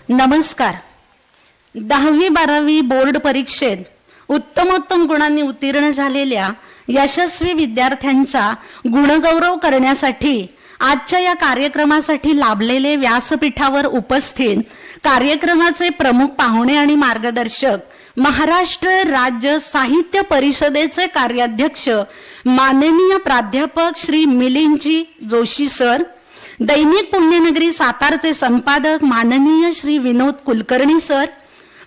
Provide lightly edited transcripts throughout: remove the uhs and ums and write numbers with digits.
नमस्कार. 10वी-12वी बोर्ड परीक्षेत उत्तमोत्तम गुणांनी उत्तीर्ण झालेल्या यशस्वी विद्यार्थ्यांचा गुणगौरव करण्यासाठी आजच्या या कार्यक्रमासाठी लाभलेले व्यासपीठावर उपस्थित कार्यक्रमाचे प्रमुख पाहुणे आणि मार्गदर्शक महाराष्ट्र राज्य साहित्य परिषदेचे कार्याध्यक्ष माननीय प्राध्यापक श्री मिलिंदजी जोशी सर, दैनिक पुण्यनगरी सातारचे संपादक माननीय श्री विनोद कुलकर्णी सर,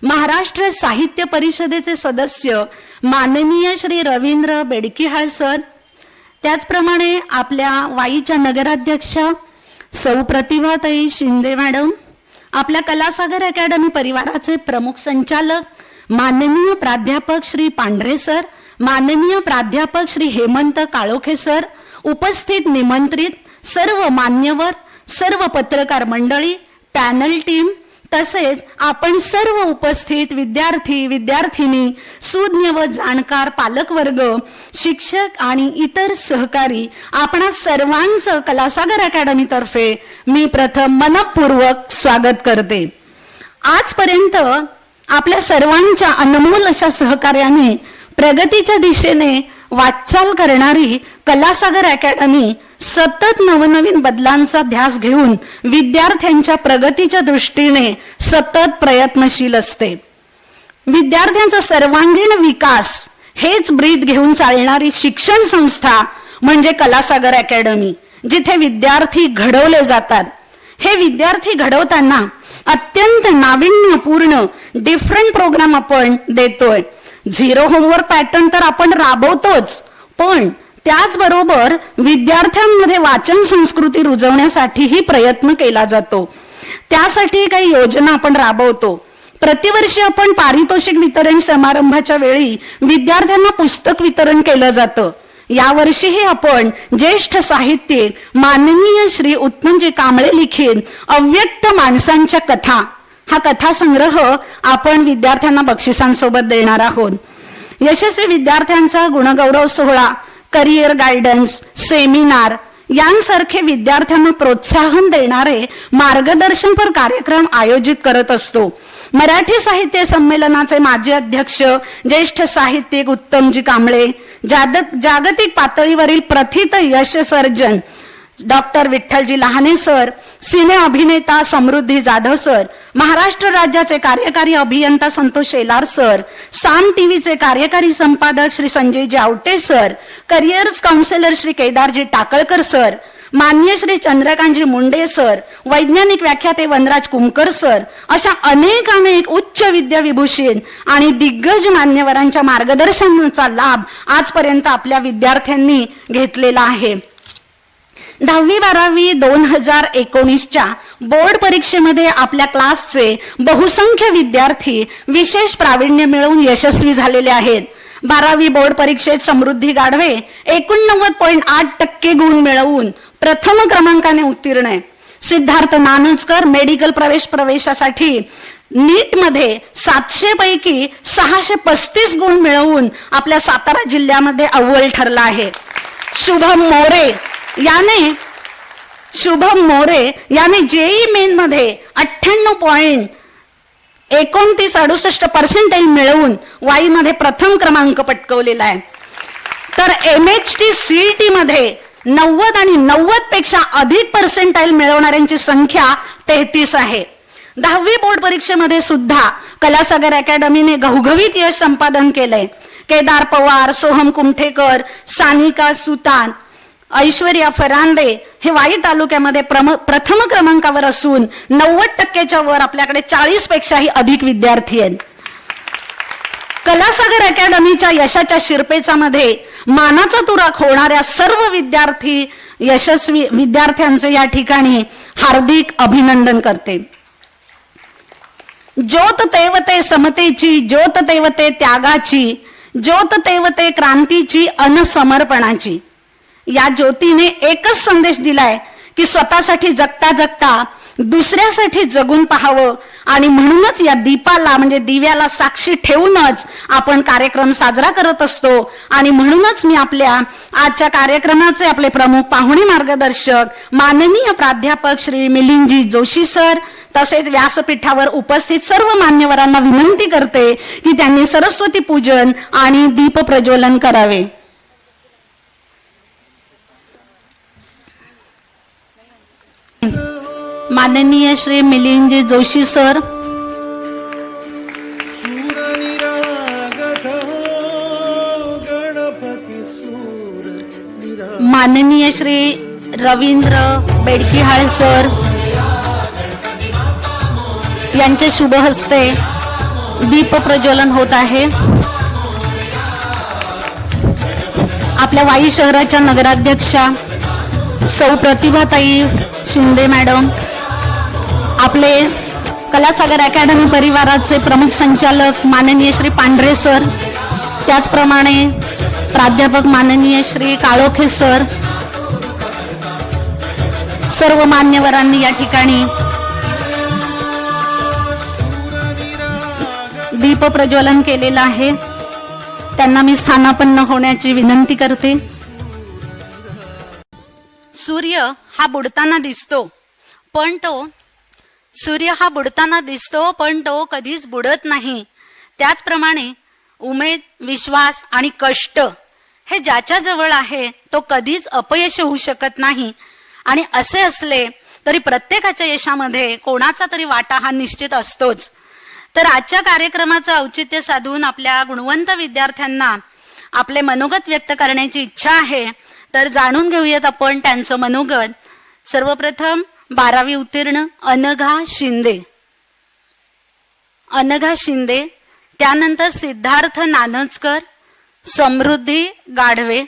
महाराष्ट्र साहित्य परिषदेचे सदस्य माननीय श्री रवींद्र बेडकिहाळ सर, त्याचप्रमाणे आपल्या वाईच्या नगराध्यक्षा सौ प्रतिभाताई शिंदे मॅडम, आपल्या कलासागर अकॅडमी परिवाराचे प्रमुख संचालक माननीय प्राध्यापक श्री पांढरे सर, माननीय प्राध्यापक श्री हेमंत काळोखे सर, उपस्थित निमंत्रित सर्व मान्यवर, सर्व पत्रकार मंडळी, पॅनल टीम, तसेच आपण सर्व उपस्थित विद्यार्थी विद्यार्थिनी, सुज्ञ व जाणकार पालकवर्ग, शिक्षक आणि इतर सहकारी, आपणा सर्वांचं कलासागर अकॅडमी तर्फे मी प्रथम मनपूर्वक स्वागत करते. आजपर्यंत आपल्या सर्वांच्या अनमोल अशा सहकार्याने प्रगतीच्या दिशेने वाटचाल करणारी कलासागर अकॅडमी सतत नवनवीन बदलांचा ध्यास घेऊन विद्यार्थ्यांच्या प्रगतीच्या दृष्टीने सतत प्रयत्नशील असते. विद्यार्थ्यांचा सर्वांगीण विकास हेच ब्रीद घेऊन चालणारी शिक्षण संस्था म्हणजे कलासागर अकॅडमी, जिथे विद्यार्थी घडवले जातात. हे विद्यार्थी घडवताना अत्यंत नाविन्यपूर्ण डिफरंट प्रोग्राम आपण देतोय. झिरो होमवर्क पॅटर्न तर आपण राबवतोच, पण त्याचबरोबर विद्यार्थ्यांमध्ये वाचन संस्कृती रुजवण्यासाठीही प्रयत्न केला जातो. त्यासाठी काही योजना आपण राबवतो. प्रतिवर्षी आपण पारितोषिक वितरण समारंभाच्या वेळी विद्यार्थ्यांना पुस्तक वितरण केलं जातं. यावर्षीही आपण ज्येष्ठ साहित्यिक माननीय श्री उत्तमजी कांबळे लिखित अव्यक्त माणसांच्या कथा हा कथासंग्रह आपण विद्यार्थ्यांना बक्षिसांसोबत देणार आहोत. यशस्वी विद्यार्थ्यांचा गुणगौरव सोहळा, करिअर गायडन्स, सेमिनार यांसारखे विद्यार्थ्यांना प्रोत्साहन देणारे मार्गदर्शनपर कार्यक्रम आयोजित करत असतो. मराठी साहित्य संमेलनाचे माजी अध्यक्ष ज्येष्ठ साहित्यिक उत्तमजी कांबळे, जागतिक पातळीवरील प्रथित यशसर्जन डॉक्टर विठ्ठलजी लहाने सर, सिने अभिनेता समृद्धी जाधव सर, महाराष्ट्र राज्याचे कार्यकारी अभियंता संतोष शेलार सर, साम टीव्हीचे कार्यकारी संपादक Shri Sanjayji Awate sir, careers counsellor Shri Kedarji Takalkar sir, मान्य श्री चंद्रकांतजी मुंडे सर, वैज्ञानिक व्याख्याते वनराज कुमकर सर, अशा अनेक उच्च विद्याविभूषित आणि दिग्गज मान्यवरांच्या मार्गदर्शनाचा लाभ आजपर्यंत आपल्या विद्यार्थ्यांनी घेतलेला आहे. 10वी-12वी 2019च्या बोर्ड परीक्षेमध्ये आपल्या क्लासचे बहुसंख्य विद्यार्थी विशेष प्रावीण्य मिळवून यशस्वी झालेले आहेत. 12वी बोर्ड परीक्षेत समृद्धी गाढवे 89.8% गुण मिळवून प्रथम क्रमांकाने उत्तीर्ण आहे. सिद्धार्थ नानजकर मेडिकल प्रवेशासाठी नीट मध्ये 700 पैकी 635 गुण मिळवून आपल्या सातारा जिल्ह्यामध्ये अव्वल ठरला आहे. शुभम मोरे याने जेई मेन मध्ये 98.2968% मिळवून वाई मध्ये प्रथम क्रमांक पटकवलेला आहे. तर MHT CET मध्ये 90 आणि 90 पेक्षा अधिक पर्सेंटाईल मिळवणाऱ्यांची संख्या 33 आहे. 10वी बोर्ड परीक्षेमध्ये सुद्धा कलासागर अकॅडमीने घवघवीत यश संपादन केलंय. केदार पवार, सोहम कुमठेकर, सानिका सुतान, ऐश्वर्या फरांदे हे वाई तालुक्यामध्ये प्रथम क्रमांकावर असून 90%च्या वर आपल्याकडे 40 पेक्षाही अधिक विद्यार्थी आहेत. कलासागर अकॅडमीच्या यशाच्या शिरपेचामध्ये मानाचा तुरा होणाऱ्या सर्व यशस्वी विद्यार्थ्यांचे या ठिकाणी हार्दिक अभिनंदन करते. ज्योत तेवते समतेची, ज्योत तेवते त्यागाची, ज्योत तेवते क्रांतीची अन समर्पणाची. या ज्योतीने एकच संदेश दिलाय की स्वतःसाठी जगता जगता दुसऱ्यासाठी जगून पाहावं, आणि म्हणूनच या दीपाला म्हणजे दिव्याला साक्षी ठेवूनच आपण कार्यक्रम साजरा करत असतो. आणि म्हणूनच मी आपल्या आजच्या कार्यक्रमाचे आपले प्रमुख पाहुणे मार्गदर्शक माननीय प्राध्यापक श्री मिलिंदजी जोशी सर, तसेच व्यासपीठावर उपस्थित सर्व मान्यवरांना विनंती करते की त्यांनी सरस्वती पूजन आणि दीप प्रज्वलन करावे. माननीय श्री मिलिंद जोशी सर, माननीय श्री रवींद्र बेडकिहाळ सर यांचे शुभ हस्ते दीप प्रज्वलन होत आहे. आपल्या वाई शहराच्या नगराध्यक्षा सौ प्रतिभाताई शिंदे मॅडम, आपले कलासागर अकॅडमी परिवाराचे प्रमुख संचालक माननीय श्री पांढरे सर, त्याचप्रमाणे प्राध्यापक माननीय श्री काळोखे सर, सर्व मान्यवरांनी या ठिकाणी दीप प्रज्वलन केलेलं आहे. त्यांना मी स्थानापन्न होण्याची विनंती करते. सूर्य हा बुडताना दिसतो पण तो कधीच बुडत नाही. त्याचप्रमाणे उमेद, विश्वास आणि कष्ट हे ज्याच्या जवळ आहे तो कधीच अपयश होऊ शकत नाही. आणि असे असले तरी प्रत्येकाच्या यशामध्ये कोणाचा तरी वाटा हा निश्चित असतोच. तर आजच्या कार्यक्रमाचं औचित्य साधून आपल्या गुणवंत विद्यार्थ्यांना आपले मनोगत व्यक्त करण्याची इच्छा आहे. तर जाणून घेऊयात आपण त्यांचं मनोगत. सर्वप्रथम 12वी उत्तीर्ण अनघा शिंदे, त्यानंतर सिद्धार्थ नानचकर, समृद्धी गाढवे,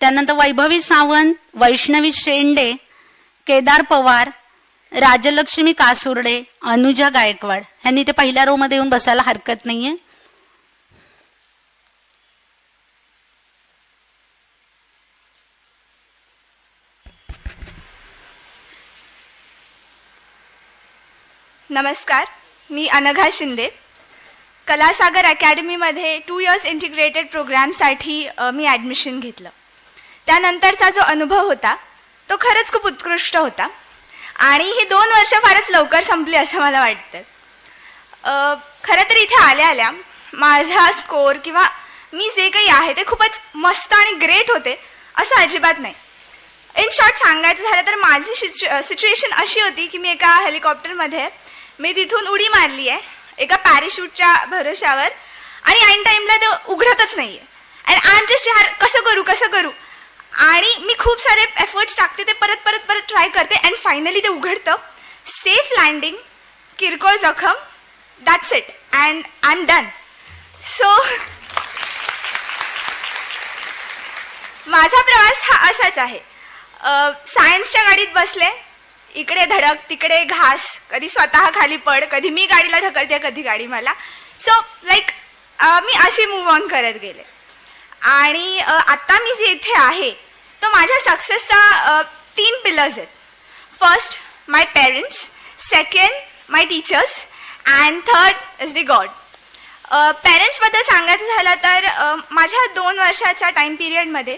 त्यानंतर वैभवी सावंत, वैष्णवी शेंडे, केदार पवार, राजलक्ष्मी कासुर्डे, अनुजा गायकवाड. यांनी ते पहिल्या रो मध्ये येऊन बसायला हरकत नाहीये. नमस्कार, मी अनघा शिंदे. कलासागर अकॅडमीमध्ये 2 इयर्स इंटिग्रेटेड प्रोग्रामसाठी मी ॲडमिशन घेतलं. त्यानंतरचा जो अनुभव होता तो खरंच खूप उत्कृष्ट होता आणि ही 2 वर्ष फारच लवकर संपली असं मला वाटतं. खरं तर इथे आल्या आल्या माझा स्कोर किंवा मी जे काही आहे ते खूपच मस्त आणि ग्रेट होते असं अजिबात नाही. इन शॉर्ट सांगायचं झालं तर माझी सिच्युएशन अशी होती की मी एका हेलिकॉप्टरमध्ये मी तिथून उडी मारली आहे एका पॅराशूटच्या भरोशावर आणि ऐन टाईमला ते उघडतच नाहीये. अँड आय एम जस्ट यार कसं करू आणि मी खूप सारे एफर्ट्स टाकते, ते परत ट्राय करते अँड फायनली ते उघडतं. सेफ लँडिंग, किरकोळ जखम, that's it and I am done. So माझा प्रवास हा असाच आहे. सायन्सच्या गाडीत बसले, इकडे धडक तिकडे घास, कधी स्वतः खाली पड, कधी मी गाडीला ढकलते, कधी गाडी मला. सो लाईक मी अशी मूव्ह ऑन करत गेले आणि आता मी जे इथे आहे तो माझ्या सक्सेसचा 3 पिलर्स आहेत. First my parents, second my teachers and third is the god. पेरेंट्सबद्दल सांगायचं झालं तर माझ्या 2 वर्षाच्या टाईम पिरियडमध्ये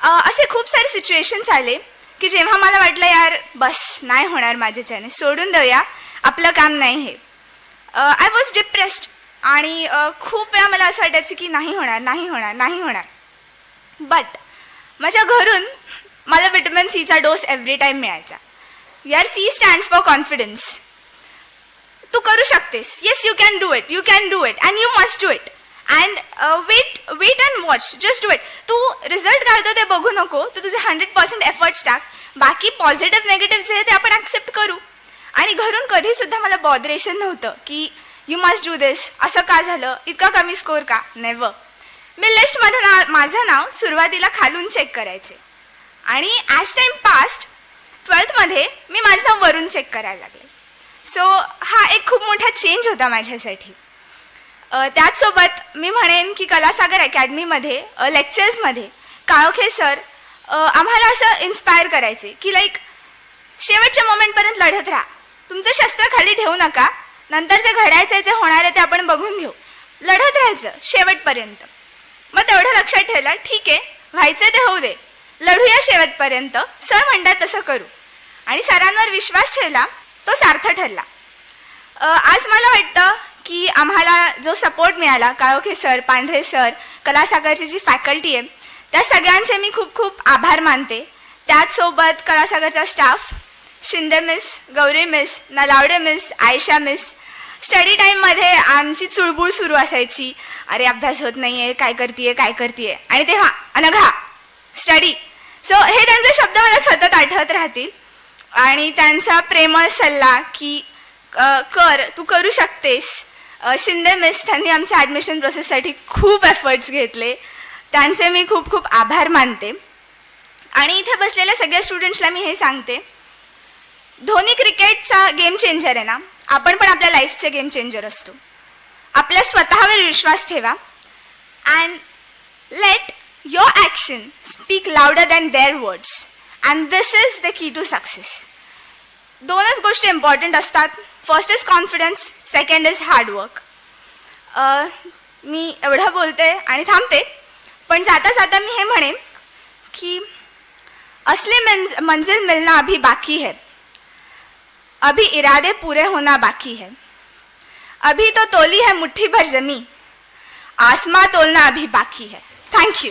असे खूप सारे सिच्युएशन्स आले की जेव्हा मला वाटलं यार बस नाही होणार माझ्याच्याने, सोडून देऊया, आपलं काम नाही हे. आय वॉज डिप्रेस्ड आणि खूप वेळा मला असं वाटायचं की नाही होणार. बट माझ्या घरून मला विटॅमिन सीचा डोस एव्हरी टाईम मिळायचा. यार सी स्टँड्स फॉर कॉन्फिडन्स. तू करू शकतेस, yes you can do it and you must do it and wait and watch, just do it. तू रिझल्ट काय होतो ते बघू नको, तू तुझे 100% एफर्ट्स टाक. बाकी पॉझिटिव्ह नेगेटिव्ह जे आहे ते आपण ॲक्सेप्ट करू. आणि घरून कधी सुद्धा मला बॉदरेशन नव्हतं की यू मस्ट डू दिस, असं का झालं, इतका कमी स्कोर का, नेव्हर. मी लिस्टमध्ये माझं नाव सुरुवातीला खालून चेक करायचे आणि ॲज टाईम पास्ट 12th मध्ये मी माझं नाव वरून चेक करायला लागले. सो हा एक खूप मोठा चेंज होता माझ्यासाठी. त्याचसोबत मी म्हणेन की कलासागर अकॅडमीमध्ये लेक्चर्समध्ये काळोखे सर आम्हाला असं इन्स्पायर करायचे की लाईक शेवटच्या मोमेंटपर्यंत लढत राहा, तुमचं शस्त्र खाली ठेवू नका, नंतर जे घडायचं जे होणार आहे ते आपण बघून घेऊ, लढत राहायचं शेवटपर्यंत. मग तेवढं लक्षात ठेवलं, ठीक आहे व्हायचं ते होऊ दे, लढूया शेवटपर्यंत, सर म्हणतात तसं करू. आणि सरांवर विश्वास ठेवला तो सार्थ ठरला. आज मला वाटतं की आम्हाला जो सपोर्ट मिळाला, काळोखे सर, पांढरे सर, कलासागरची जी फॅकल्टी आहे, त्या सगळ्यांचे मी खूप खूप आभार मानते. त्याचसोबत कलासागरचा staff, Shinde miss, Gauri miss, Nalawade miss, Ayesha miss. Study टाईममध्ये आमची चुळबुळ सुरू असायची, अरे अभ्यास होत नाहीये, काय करतीये, आणि तेव्हा अनघा स्टडी. सो हे त्यांचे शब्द मला सतत आठवत राहतील. आणि त्यांचा प्रेमळ सल्ला की कर, तू करू शकतेस. शिंदे मिस, त्यांनी आमच्या ॲडमिशन प्रोसेससाठी खूप एफर्ट्स घेतले, त्यांचे मी खूप खूप आभार मानते. आणि इथे बसलेल्या सगळ्या स्टुडंट्सला मी हे सांगते, धोनी क्रिकेटचा गेम चेंजर आहे ना, आपण पण आपल्या लाईफचे गेम चेंजर असतो. आपल्या स्वतःवर विश्वास ठेवा and let your action speak louder than their words, and this is the key to success. दोनच गोष्टी इम्पॉर्टंट असतात. First is confidence, second is hard work. मी एवढं बोलते आणि थांबते, पण जाता जाता मी हे म्हणेन की असली मंजिल मिलना अभी बाकी है, अभी इरादे पूरे होना बाकी है, अभी तो तोली है मुट्ठी भर जमी, आसमां तोलना अभी बाकी है. थँक्यू.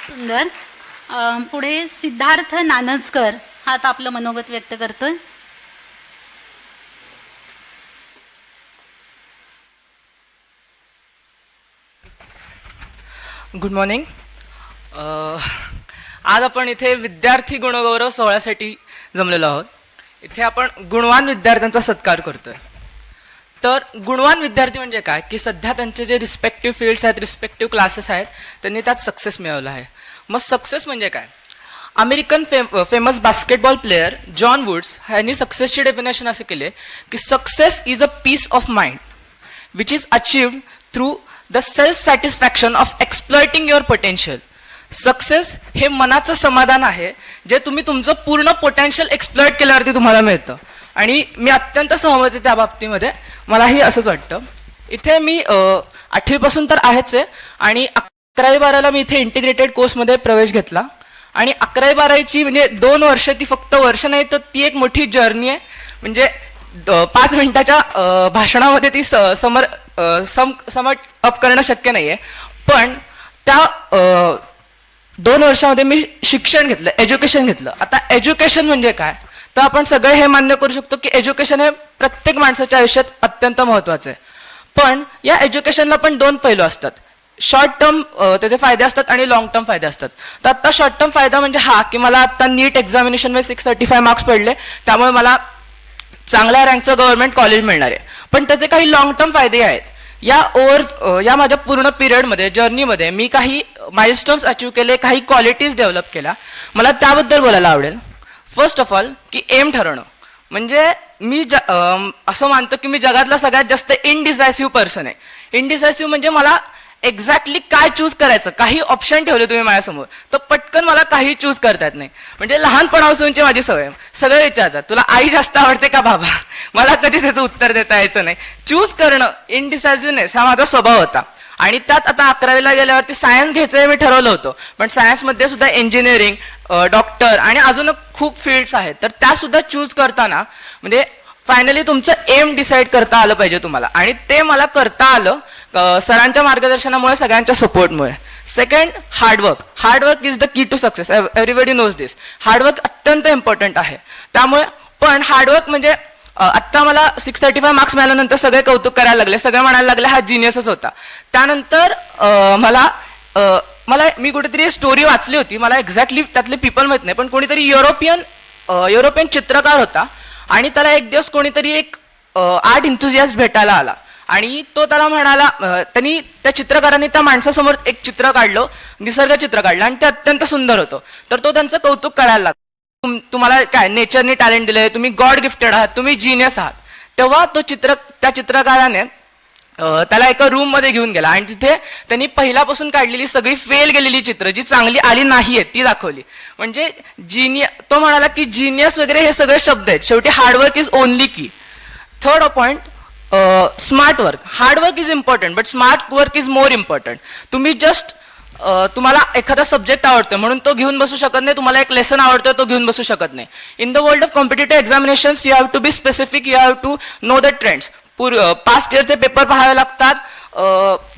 सुंदर. पुढे सिद्धार्थ नानजकर हा आता आपलं मनोगत व्यक्त करतोय. Good morning. आज आपण इथे विद्यार्थी गुणगौरव सोहळ्यासाठी जमलेलो आहोत. इथे आपण गुणवान विद्यार्थ्यांचा सत्कार करतोय. तर गुणवान विद्यार्थी म्हणजे काय की सध्या त्यांचे जे रिस्पेक्टिव्ह फील्ड्स आहेत, रिस्पेक्टिव्ह क्लासेस आहेत, त्यांनी त्यात सक्सेस मिळवला आहे. मग सक्सेस म्हणजे काय? American famous basketball player John Woods यांनी सक्सेसची डेफिनेशन असे केले की success is a piece of mind which is achieved through the self satisfaction of exploiting your potential. Success हे मनाचं समाधान आहे जे तुम्ही तुमचं पूर्ण पोटेन्शियल एक्सप्लॉइट केल्यावरती तुम्हाला मिळतं. आणि मी अत्यंत सहमत आहे त्या बाबतीमध्ये, मलाही असंच वाटतं. इथे मी 8वीपासून तर आहेच आहे आणि 11वी-12वीला मी इथे इंटिग्रेटेड कोर्समध्ये प्रवेश घेतला. आणि 11वी-12वीची म्हणजे 2 वर्ष, ती फक्त वर्ष नाही तर ती एक मोठी जर्नी आहे. म्हणजे 5 मिनिटाच्या भाषणामध्ये ती समट अप करणं शक्य नाहीये. पण त्या 2 वर्षामध्ये मी शिक्षण घेतलं, एज्युकेशन घेतलं. आता एज्युकेशन म्हणजे काय तर आपण सगळे हे मान्य करू शकतो की एज्युकेशन हे प्रत्येक माणसाच्या आयुष्यात अत्यंत महत्वाचं आहे. पण या एज्युकेशनला पण 2 पैलू असतात. शॉर्ट टर्म त्याचे फायदे असतात आणि लॉंग टर्म फायदे असतात. तर आता शॉर्ट टर्म फायदा म्हणजे हा की मला आता नीट एक्झामिनेशनमध्ये 635 मार्क्स पडले, त्यामुळे मला चांगल्या रँकचं गव्हर्नमेंट कॉलेज मिळणार आहे. पण त्याचे काही लॉंग टर्म फायदे आहेत. या माझ्या पूर्ण पिरियडमध्ये, जर्नीमध्ये मी काही माइलस्टोन्स अचीव्ह केले, काही क्वालिटीज डेव्हलप केल्या. मला त्याबद्दल बोलायला आवडेल. फर्स्ट ऑफ ऑल की एम ठरवणं. म्हणजे मी असं मानतो की मी जगातला सगळ्यात जास्त इनडिसायसिव्ह पर्सन आहे. इनडिसायसिव्ह म्हणजे मला एक्झॅक्टली काय चूज करायचं, काही ऑप्शन ठेवले तुम्ही माझ्यासमोर तर पटकन मला काही चूज करता येत नाही. म्हणजे लहानपणापासूनची माझी सवय. सगळे विचारतात तुला आई जास्त आवडते का बाबा, मला कधी त्याचं उत्तर देता यायचं नाही. चूज करणं, इनडिसायसिव्हनेस हा माझा स्वभाव होता. आणि त्यात आता 11वीला गेल्यावरती सायन्स घ्यायचं मी ठरवलं होतं, पण सायन्समध्ये सुद्धा इंजिनिअरिंग, डॉक्टर आणि अजून खूप फील्ड्स आहेत. तर त्या सुद्धा चूज करताना म्हणजे फायनली तुमचं एम डिसाईड करता आलं पाहिजे तुम्हाला. आणि ते मला करता आलं सरांच्या मार्गदर्शनामुळे, सगळ्यांच्या सपोर्टमुळे. Second, hard work. Hard work is the key to success. Everybody knows this. Hard work अत्यंत इम्पॉर्टंट आहे. त्यामुळे पण हार्डवर्क म्हणजे आत्ता मला 635 मार्क्स मिळाल्यानंतर सगळे कौतुक करायला लागले, सगळे म्हणायला लागले हा जिनियसच होता. त्यानंतर मला मी कुठेतरी स्टोरी वाचली होती, मला एक्झॅक्टली त्यातले पीपल माहित नाही, पण कोणीतरी युरोपियन चित्रकार होता आणि त्याला एक दिवस कोणीतरी एक आर्ट इंथुझियास्ट भेटायला आला आणि तो त्याला म्हणाला, त्यांनी त्या चित्रकाराने त्या माणसासमोर एक चित्र काढलं, निसर्ग चित्र काढलं आणि ते अत्यंत सुंदर होतं. तर तो त्यांचं कौतुक करायला लागला, तुम्हाला काय नेचरने टॅलेंट दिलंय, तुम्ही गॉड गिफ्टेड आहात, तुम्ही जीनियस आहात. तेव्हा त्या चित्रकाराने त्याला एका रूम मध्ये घेऊन गेला आणि तिथे त्यांनी पहिल्यापासून काढलेली सगळी फेल गेलेली चित्र, जी चांगली आली नाहीये, ती दाखवली. म्हणजे तो म्हणाला की जीनियस वगैरे हे सगळे शब्द आहेत, शेवटी हार्डवर्क इज ओनली की. Third point, smart work. Hard work is important but smart work is more important. तुम्ही जस्ट तुम्हाला एखादा सब्जेक्ट आवडतो म्हणून तो घेऊन बसू शकत नाही, तुम्हाला एक लेसन आवडतोय तो घेऊन बसू शकत नाही. In the world of competitive examinations you have to be specific, you have to know the trends. Past इयरचे पेपर पाहावे लागतात,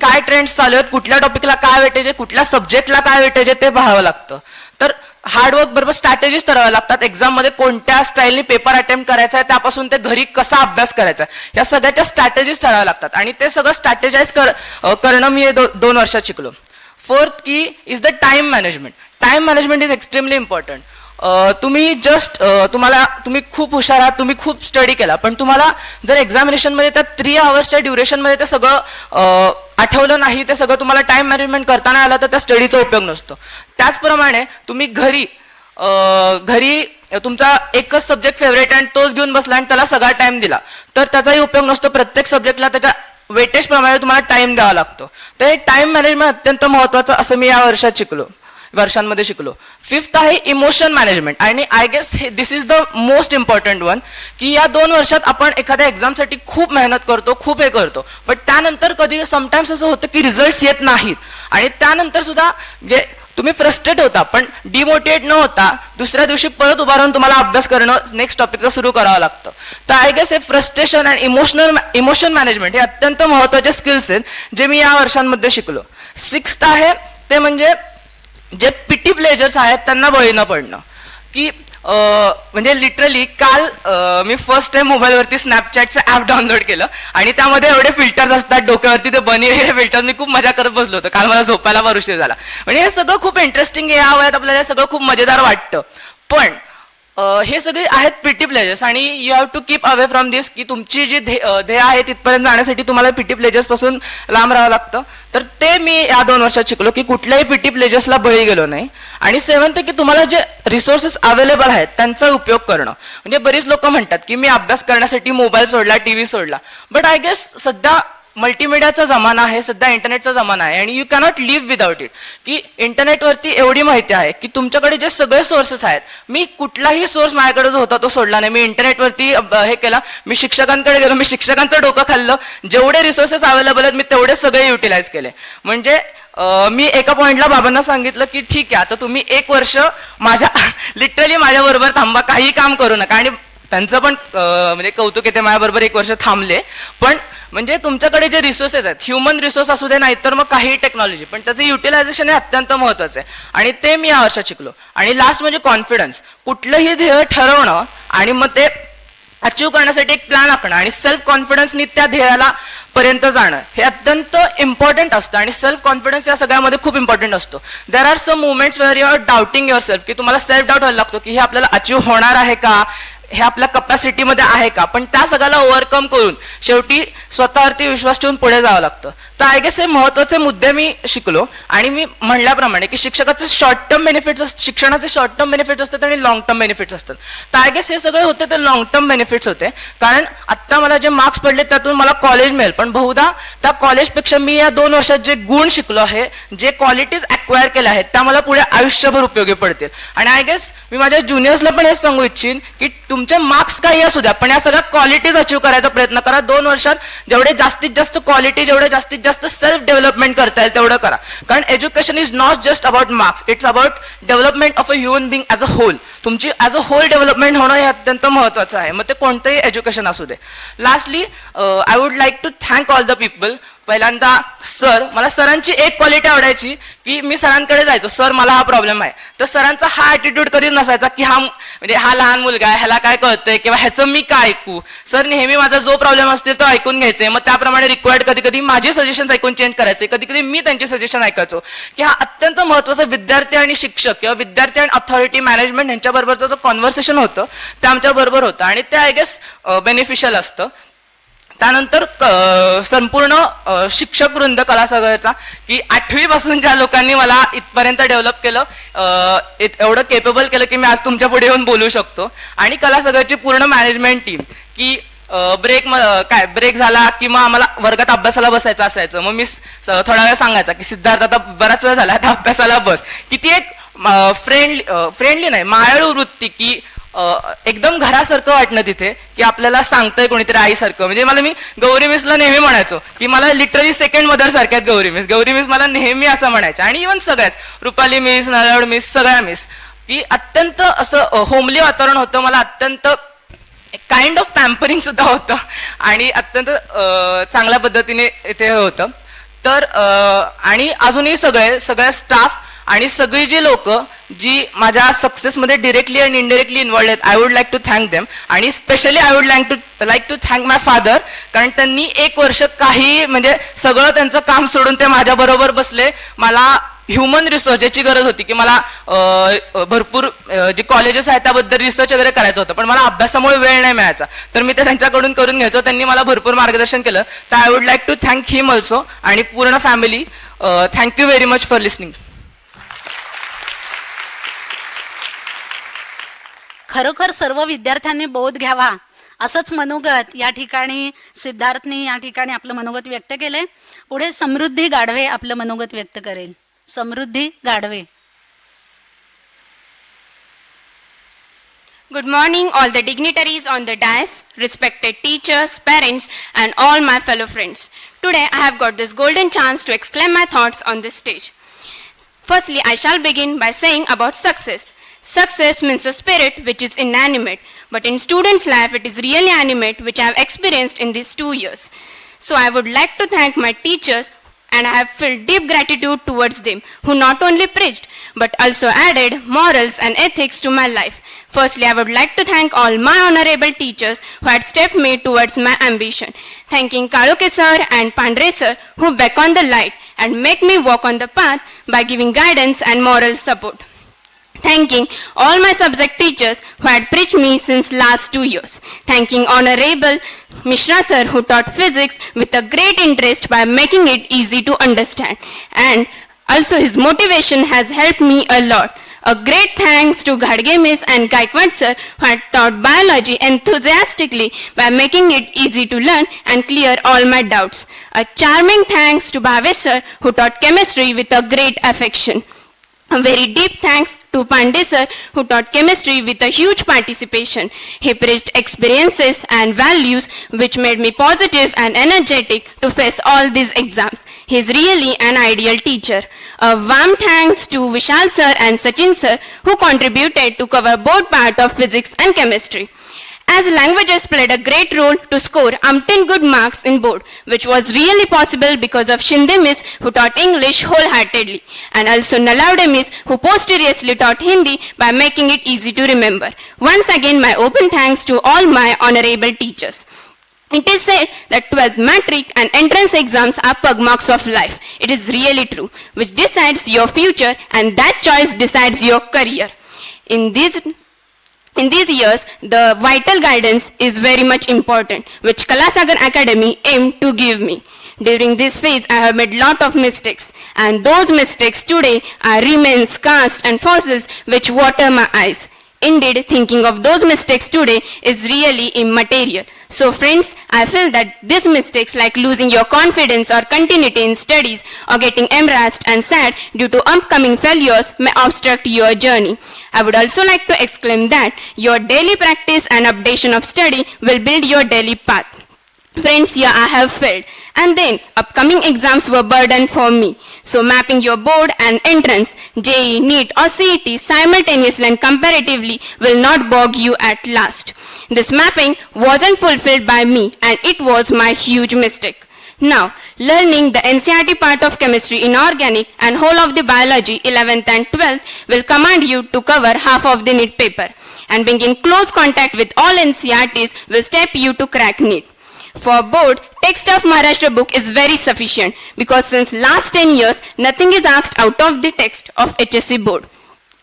काय ट्रेंड्स चालू आहेत, कुठल्या टॉपिकला काय वेटेज आहे, कुठल्या सब्जेक्टला काय वेटेज आहे ते पाहावं लागतं. तर हार्डवर्क बरोबर स्ट्रॅटेजीज ठरवाव्या लागतात. एक्झाममध्ये कोणत्या स्टाईलनी पेपर अटेम्प्ट करायचा आहे, त्यापासून ते घरी कसा अभ्यास करायचा आहे, या सगळ्याच्या स्ट्रॅटेजीज ठरवाव्या लागतात. आणि ते सगळं स्ट्रॅटेजाइज करणं मी 2 वर्षात शिकलो. फोर्थ की is the time management. Time management is extremely important. तुम्ही तुम्ही खूप हुशार आहात, तुम्ही खूप स्टडी केला, पण तुम्हाला जर एक्झामिनेशनमध्ये त्या 3 आवर्सच्या ड्युरेशनमध्ये ते सगळं आठवलं नाही, ते सगळं तुम्हाला टाइम मॅनेजमेंट करताना आलं तर त्या स्टडीचा उपयोग नसतो. त्याचप्रमाणे तुम्ही घरी तुमचा एकच सब्जेक्ट फेवरेट आणि तोच घेऊन बसला आणि त्याला सगळा टाइम दिला तर त्याचाही उपयोग नसतो. प्रत्येक सब्जेक्टला त्याच्या वेटेज प्रमाणे तुम्हाला टाइम द्यावा लागतो. तर हे टाइम मॅनेजमेंट अत्यंत महत्वाचं असं मी या वर्षांमध्ये शिकलो. फिफ्थ आहे इमोशन मॅनेजमेंट. आणि I guess this is the most important one, की या 2 वर्षात आपण एखाद्या एक्झामसाठी खूप मेहनत करतो, खूप हे करतो, पण त्यानंतर कधी समटाइम्स असं होतं की रिझल्ट येत नाहीत आणि त्यानंतर सुद्धा जे तुम्ही फ्रस्ट्रेट होता, पण डिमोटिवेट न होता दुसऱ्या दिवशी परत उभा राहून तुम्हाला अभ्यास करणं नेक्स्ट टॉपिकचं सुरू करावं लागतं. तर आय गेस हे फ्रस्ट्रेशन आणि इमोशन मॅनेजमेंट हे अत्यंत महत्वाचे स्किल्स आहेत जे मी या वर्षांमध्ये शिकलो. सिक्स्थ आहे ते म्हणजे जे पिटी प्लेजर्स आहेत त्यांना बळी न पडणं. की म्हणजे लिटरली काल मी फर्स्ट टाइम मोबाईलवरती स्नॅपचॅटचं ऍप डाउनलोड केलं आणि त्यामध्ये एवढे फिल्टर्स असतात डोक्यावरती, ते बनी वगैरे फिल्टर, मी खूप मजा करत बसलो होतो. काल मला झोपायला फार उशीर झाला. म्हणजे हे सगळं खूप इंटरेस्टिंग आहे, या वयात आपल्याला सगळं खूप मजेदार वाटतं. पण हे सगळे आहेत पिटी प्लेजर्स आणि you have to keep away from this, की तुमची जी ध्येय आहे तिथपर्यंत जाण्यासाठी तुम्हाला पिटी प्लेजर्स पासून लांब राहावं लागतं. तर ते मी या 2 वर्षात शिकलो की कुठल्याही पिटी प्लेजर्सला बळी गेलो नाही. आणि 7th की तुम्हाला जे रिसोर्सेस अवेलेबल आहेत त्यांचा उपयोग करणं. म्हणजे बरीच लोक म्हणतात की मी अभ्यास करण्यासाठी मोबाईल सोडला, टीव्ही सोडला, बट आय गेस सध्या मल्टीमीडियाचा जमाना आहे, सध्या इंटरनेटचा जमाना आहे आणि you cannot live without it. की इंटरनेटवरती एवढी माहिती आहे की तुमच्याकडे जे सगळे सोर्सेस आहेत, मी कुठलाही सोर्स माझ्याकडे जो होता तो सोडला नाही. मी इंटरनेटवरती हे केलं, मी शिक्षकांकडे गेलो, मी शिक्षकांचं डोकं खाल्लं, जेवढे रिसोर्सेस अवेलेबल आहेत मी तेवढे सगळे युटिलाइज केले. म्हणजे मी एका पॉइंटला बाबांना सांगितलं की ठीक आहे, आता तुम्ही 1 वर्ष लिटरली माझ्या बरोबर थांबा, काही काम करू नका. आणि त्यांचं पण म्हणजे कौतुक आहे, ते माझ्याबरोबर 1 वर्ष थांबले. पण म्हणजे तुमच्याकडे जे रिसोर्सेस आहेत, ह्युमन रिसोर्स असू दे नाही तर मग काही टेक्नॉलॉजी, पण त्याचं युटिलायझेशन हे अत्यंत महत्वाचं आहे आणि ते मी या वर्षात शिकलो. आणि लास्ट म्हणजे कॉन्फिडन्स. कुठलंही ध्येय ठरवणं आणि मग ते अचीव्ह करण्यासाठी एक प्लॅन आखणं आणि सेल्फ कॉन्फिडन्सनी त्या ध्येयाला पर्यंत जाणं हे अत्यंत इम्पॉर्टंट असतं. आणि सेल्फ कॉन्फिडन्स या सगळ्यामध्ये खूप इम्पॉर्टंट असतो. There are some movements where you are doubting yourself, की तुम्हाला सेल्फ डाऊट व्हायला लागतो की हे आपल्याला अचीव्ह होणार आहे का, हे आपल्या कपॅसिटीमध्ये आहे का, पण त्या सगळ्याला ओव्हरकम करून शेवटी स्वतःवरती विश्वास ठेवून पुढे जावं लागतं. तर आय गेस हे महत्वाचे मुद्दे मी शिकलो. आणि मी म्हणल्याप्रमाणे की शिक्षणाचे शॉर्ट टर्म बेनिफिट्स असतात आणि लॉंग टर्म बेनिफिट्स असतात. तर आय गेस हे सगळे होते ते लॉंग टर्म बेनिफिट्स होते, कारण आता मला जे मार्क्स पडले त्यातून मला कॉलेज मिळेल, पण बहुधा त्या कॉलेजपेक्षा मी या 2 वर्षात जे गुण शिकलो आहे, जे क्वालिटीज अक्वायर केल्या आहेत त्या मला पुढे आयुष्यभर उपयोगी पडतील. आणि आय गेस मी माझ्या ज्युनियर्सला पण हेच सांगू इच्छिन की तुमचे मार्क्स काही असू द्या, पण या सगळ्या क्वालिटीज अचीव्ह करायचा प्रयत्न करा. 2 वर्षात जेवढे जास्तीत जास्त क्वालिटी, जेवढे जास्तीत जास्त सेल्फ डेव्हलपमेंट करता येईल तेवढं करा. कारण education is not just about marks, it's about development of a human being as a whole. तुमची ॲज अ होल डेव्हलपमेंट होणं हे अत्यंत महत्वाचं आहे, मग ते कोणतंही एज्युकेशन असू दे. Lastly I would like to thank all the people. पहिल्यांदा सर, मला सरांची एक क्वालिटी आवडायची की मी सरांकडे जायचो, सर मला हा प्रॉब्लेम आहे, तर सरांचा हा ॲटिट्यूड कधीच नसायचा की हा लहान मुलगा आहे, ह्याला काय कळतंय किंवा ह्याचं मी काय ऐकू. सर नेहमी माझा जो प्रॉब्लेम असतील तो ऐकून घ्यायचे, मग त्याप्रमाणे रिक्वायर्ड कधी कधी माझी सजेशन ऐकून चेंज करायचे, कधी कधी मी त्यांचे सजेशन ऐकायचो. की हा अत्यंत महत्वाचा विद्यार्थी आणि शिक्षक किंवा विद्यार्थी आणि अथॉरिटी मॅनेजमेंट यांच्याबरोबरचं जो कॉन्व्हर्सेशन होतं ते आमच्या बरोबर होतं आणि ते आय गेस बेनिफिशियल असतं. त्यानंतर संपूर्ण शिक्षक वृंद कलासागरचा, की 8वी पासून ज्या लोकांनी मला इथपर्यंत डेव्हलप केलं, एवढं केपेबल केलं की मी आज तुमच्या पुढे येऊन बोलू शकतो. आणि कलासागरची पूर्ण मॅनेजमेंट टीम, की ब्रेक झाला की मग आम्हाला वर्गात अभ्यासाला बसायचं असायचं, मग मी थोडा वेळ सांगायचा की सिद्धार्थ आता बराच वेळ झाला आता अभ्यासाला बस. किती एक फ्रेंडली नाही, मायाळू वृत्ती, की एकदम घरासारखं वाटणं तिथे, की आपल्याला सांगतंय कोणीतरी आईसारखं. म्हणजे मी गौरी मिसला नेहमी म्हणायचो की मला लिटरली सेकंड मदर सारख्यात गौरी मिस मला नेहमी असं म्हणायचं. आणि इव्हन सगळ्याच रुपाली मिस, नारळ मिस, सगळ्या मिस, की अत्यंत असं होमली वातावरण होतं. मला अत्यंत काइंड ऑफ पॅम्परिंग सुद्धा होतं आणि अत्यंत चांगल्या पद्धतीने इथे होतं. तर आणि अजूनही सगळ्या स्टाफ आणि सगळी जी लोक जी माझ्या सक्सेसमध्ये डिरेक्टली आणि इनडिरेक्टली इन्व्हॉल्ड आहेत, I would like to thank them. आणि specially I would like to thank my father, कारण त्यांनी 1 वर्ष काही म्हणजे सगळं त्यांचं काम सोडून ते माझ्या बरोबर बसले. मला ह्युमन रिसर्च याची गरज होती की मला भरपूर जे कॉलेजेस आहेत त्याबद्दल रिसर्च वगैरे करायचं होतं, पण मला अभ्यासामुळे वेळ नाही मिळायचा. तर मी ते त्यांच्याकडून करून घ्यायचो. त्यांनी मला भरपूर मार्गदर्शन केलं. तर I would like to thank him also आणि पूर्ण family. Thank you very much for listening. खरोखर सर्व विद्यार्थ्यांनी बोध घ्यावा असंच मनोगत या ठिकाणी सिद्धार्थनी या ठिकाणी आपलं मनोगत व्यक्त केलंय. पुढे समृद्धी गाढवे आपलं मनोगत व्यक्त करेल. समृद्धी गाढवे. Good morning, all the dignitaries on the dais, respected teachers, parents, and all my fellow friends. Today, I have got this golden chance to exclaim my thoughts on this stage. Firstly, I shall begin by saying about success. Success means a spirit which is inanimate, but in students' life, it is really animate, which I have experienced in these 2 years. So I would like to thank my teachers, and I have felt deep gratitude towards them, who not only preached, but also added morals and ethics to my life. Firstly, I would like to thank all my honorable teachers who had stepped me towards my ambition. Thanking Kaluke sir and Pandre sir, who beckon the light and make me walk on the path by giving guidance and moral support. Thanking all my subject teachers who had preached me since last 2 years. Thanking Honorable Mishra sir, who taught physics with a great interest by making it easy to understand. And also his motivation has helped me a lot. A great thanks to Ghadge Miss and Gaikwad sir, who had taught biology enthusiastically by making it easy to learn and clear all my doubts. A charming thanks to Bhave sir, who taught chemistry with a great affection. A very deep thanks to Pandey sir, who taught chemistry with a huge participation. He preached experiences and values which made me positive and energetic to face all these exams. He is really an ideal teacher. A warm thanks to Vishal sir and Sachin sir, who contributed to cover both part of physics and chemistry. As languages played a great role to score umpteen good marks in board, which was really possible because of Shinde Miss, who taught English wholeheartedly, and also Nalaude Miss, who posteriorly taught Hindi by making it easy to remember. Once again, my open thanks to all my honorable teachers. It is said that 12th matric and entrance exams are pug marks of life. It is really true, which decides your future, and that choice decides your career. In these years, the vital guidance is very much important, which Kalasagar Academy aimed to give me. During this phase, I have made lot of mistakes, and those mistakes today are remains, cast and fossils which water my eyes. Indeed, thinking of those mistakes today is really immaterial. So friends, I feel that these mistakes like losing your confidence or continuity in studies or getting embarrassed and sad due to upcoming failures may obstruct your journey. I would also like to exclaim that your daily practice and updation of study will build your daily path. Friends, here I have failed, and then upcoming exams were burden for me. So mapping your board and entrance, JEE, NEET or CET simultaneously and comparatively will not bog you at last. This mapping wasn't fulfilled by me, and it was my huge mistake. Now, learning the NCERT part of chemistry, inorganic and whole of the biology 11th and 12th will command you to cover half of the NEET paper, and being in close contact with all NCERTs will step you to crack NEET. For board, text of Maharashtra book is very sufficient because since last 10 years, nothing is asked out of the text of HSC board.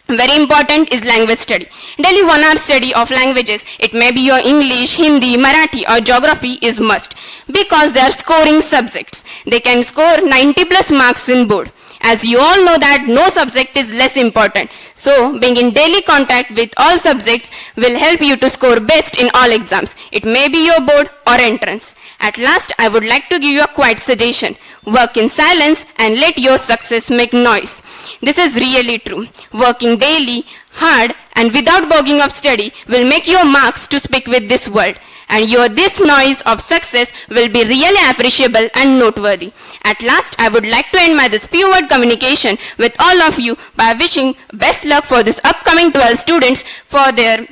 Very important is language study. Daily 1 hour study of languages, it may be your English, Hindi, Marathi or geography is must because they are scoring subjects. They can score 90 plus marks in board. As you all know that no subject is less important. So being in daily contact with all subjects will help you to score best in all exams. It may be your board or entrance. At last, I would like to give you a quiet suggestion. Work in silence and let your success make noise. This is really true. Working daily, hard and without bogging of study will make your marks to speak with this world. And your this noise of success will be really appreciable and noteworthy. At last, I would like to end my this few word communication with all of you by wishing best luck for this upcoming 12 students for their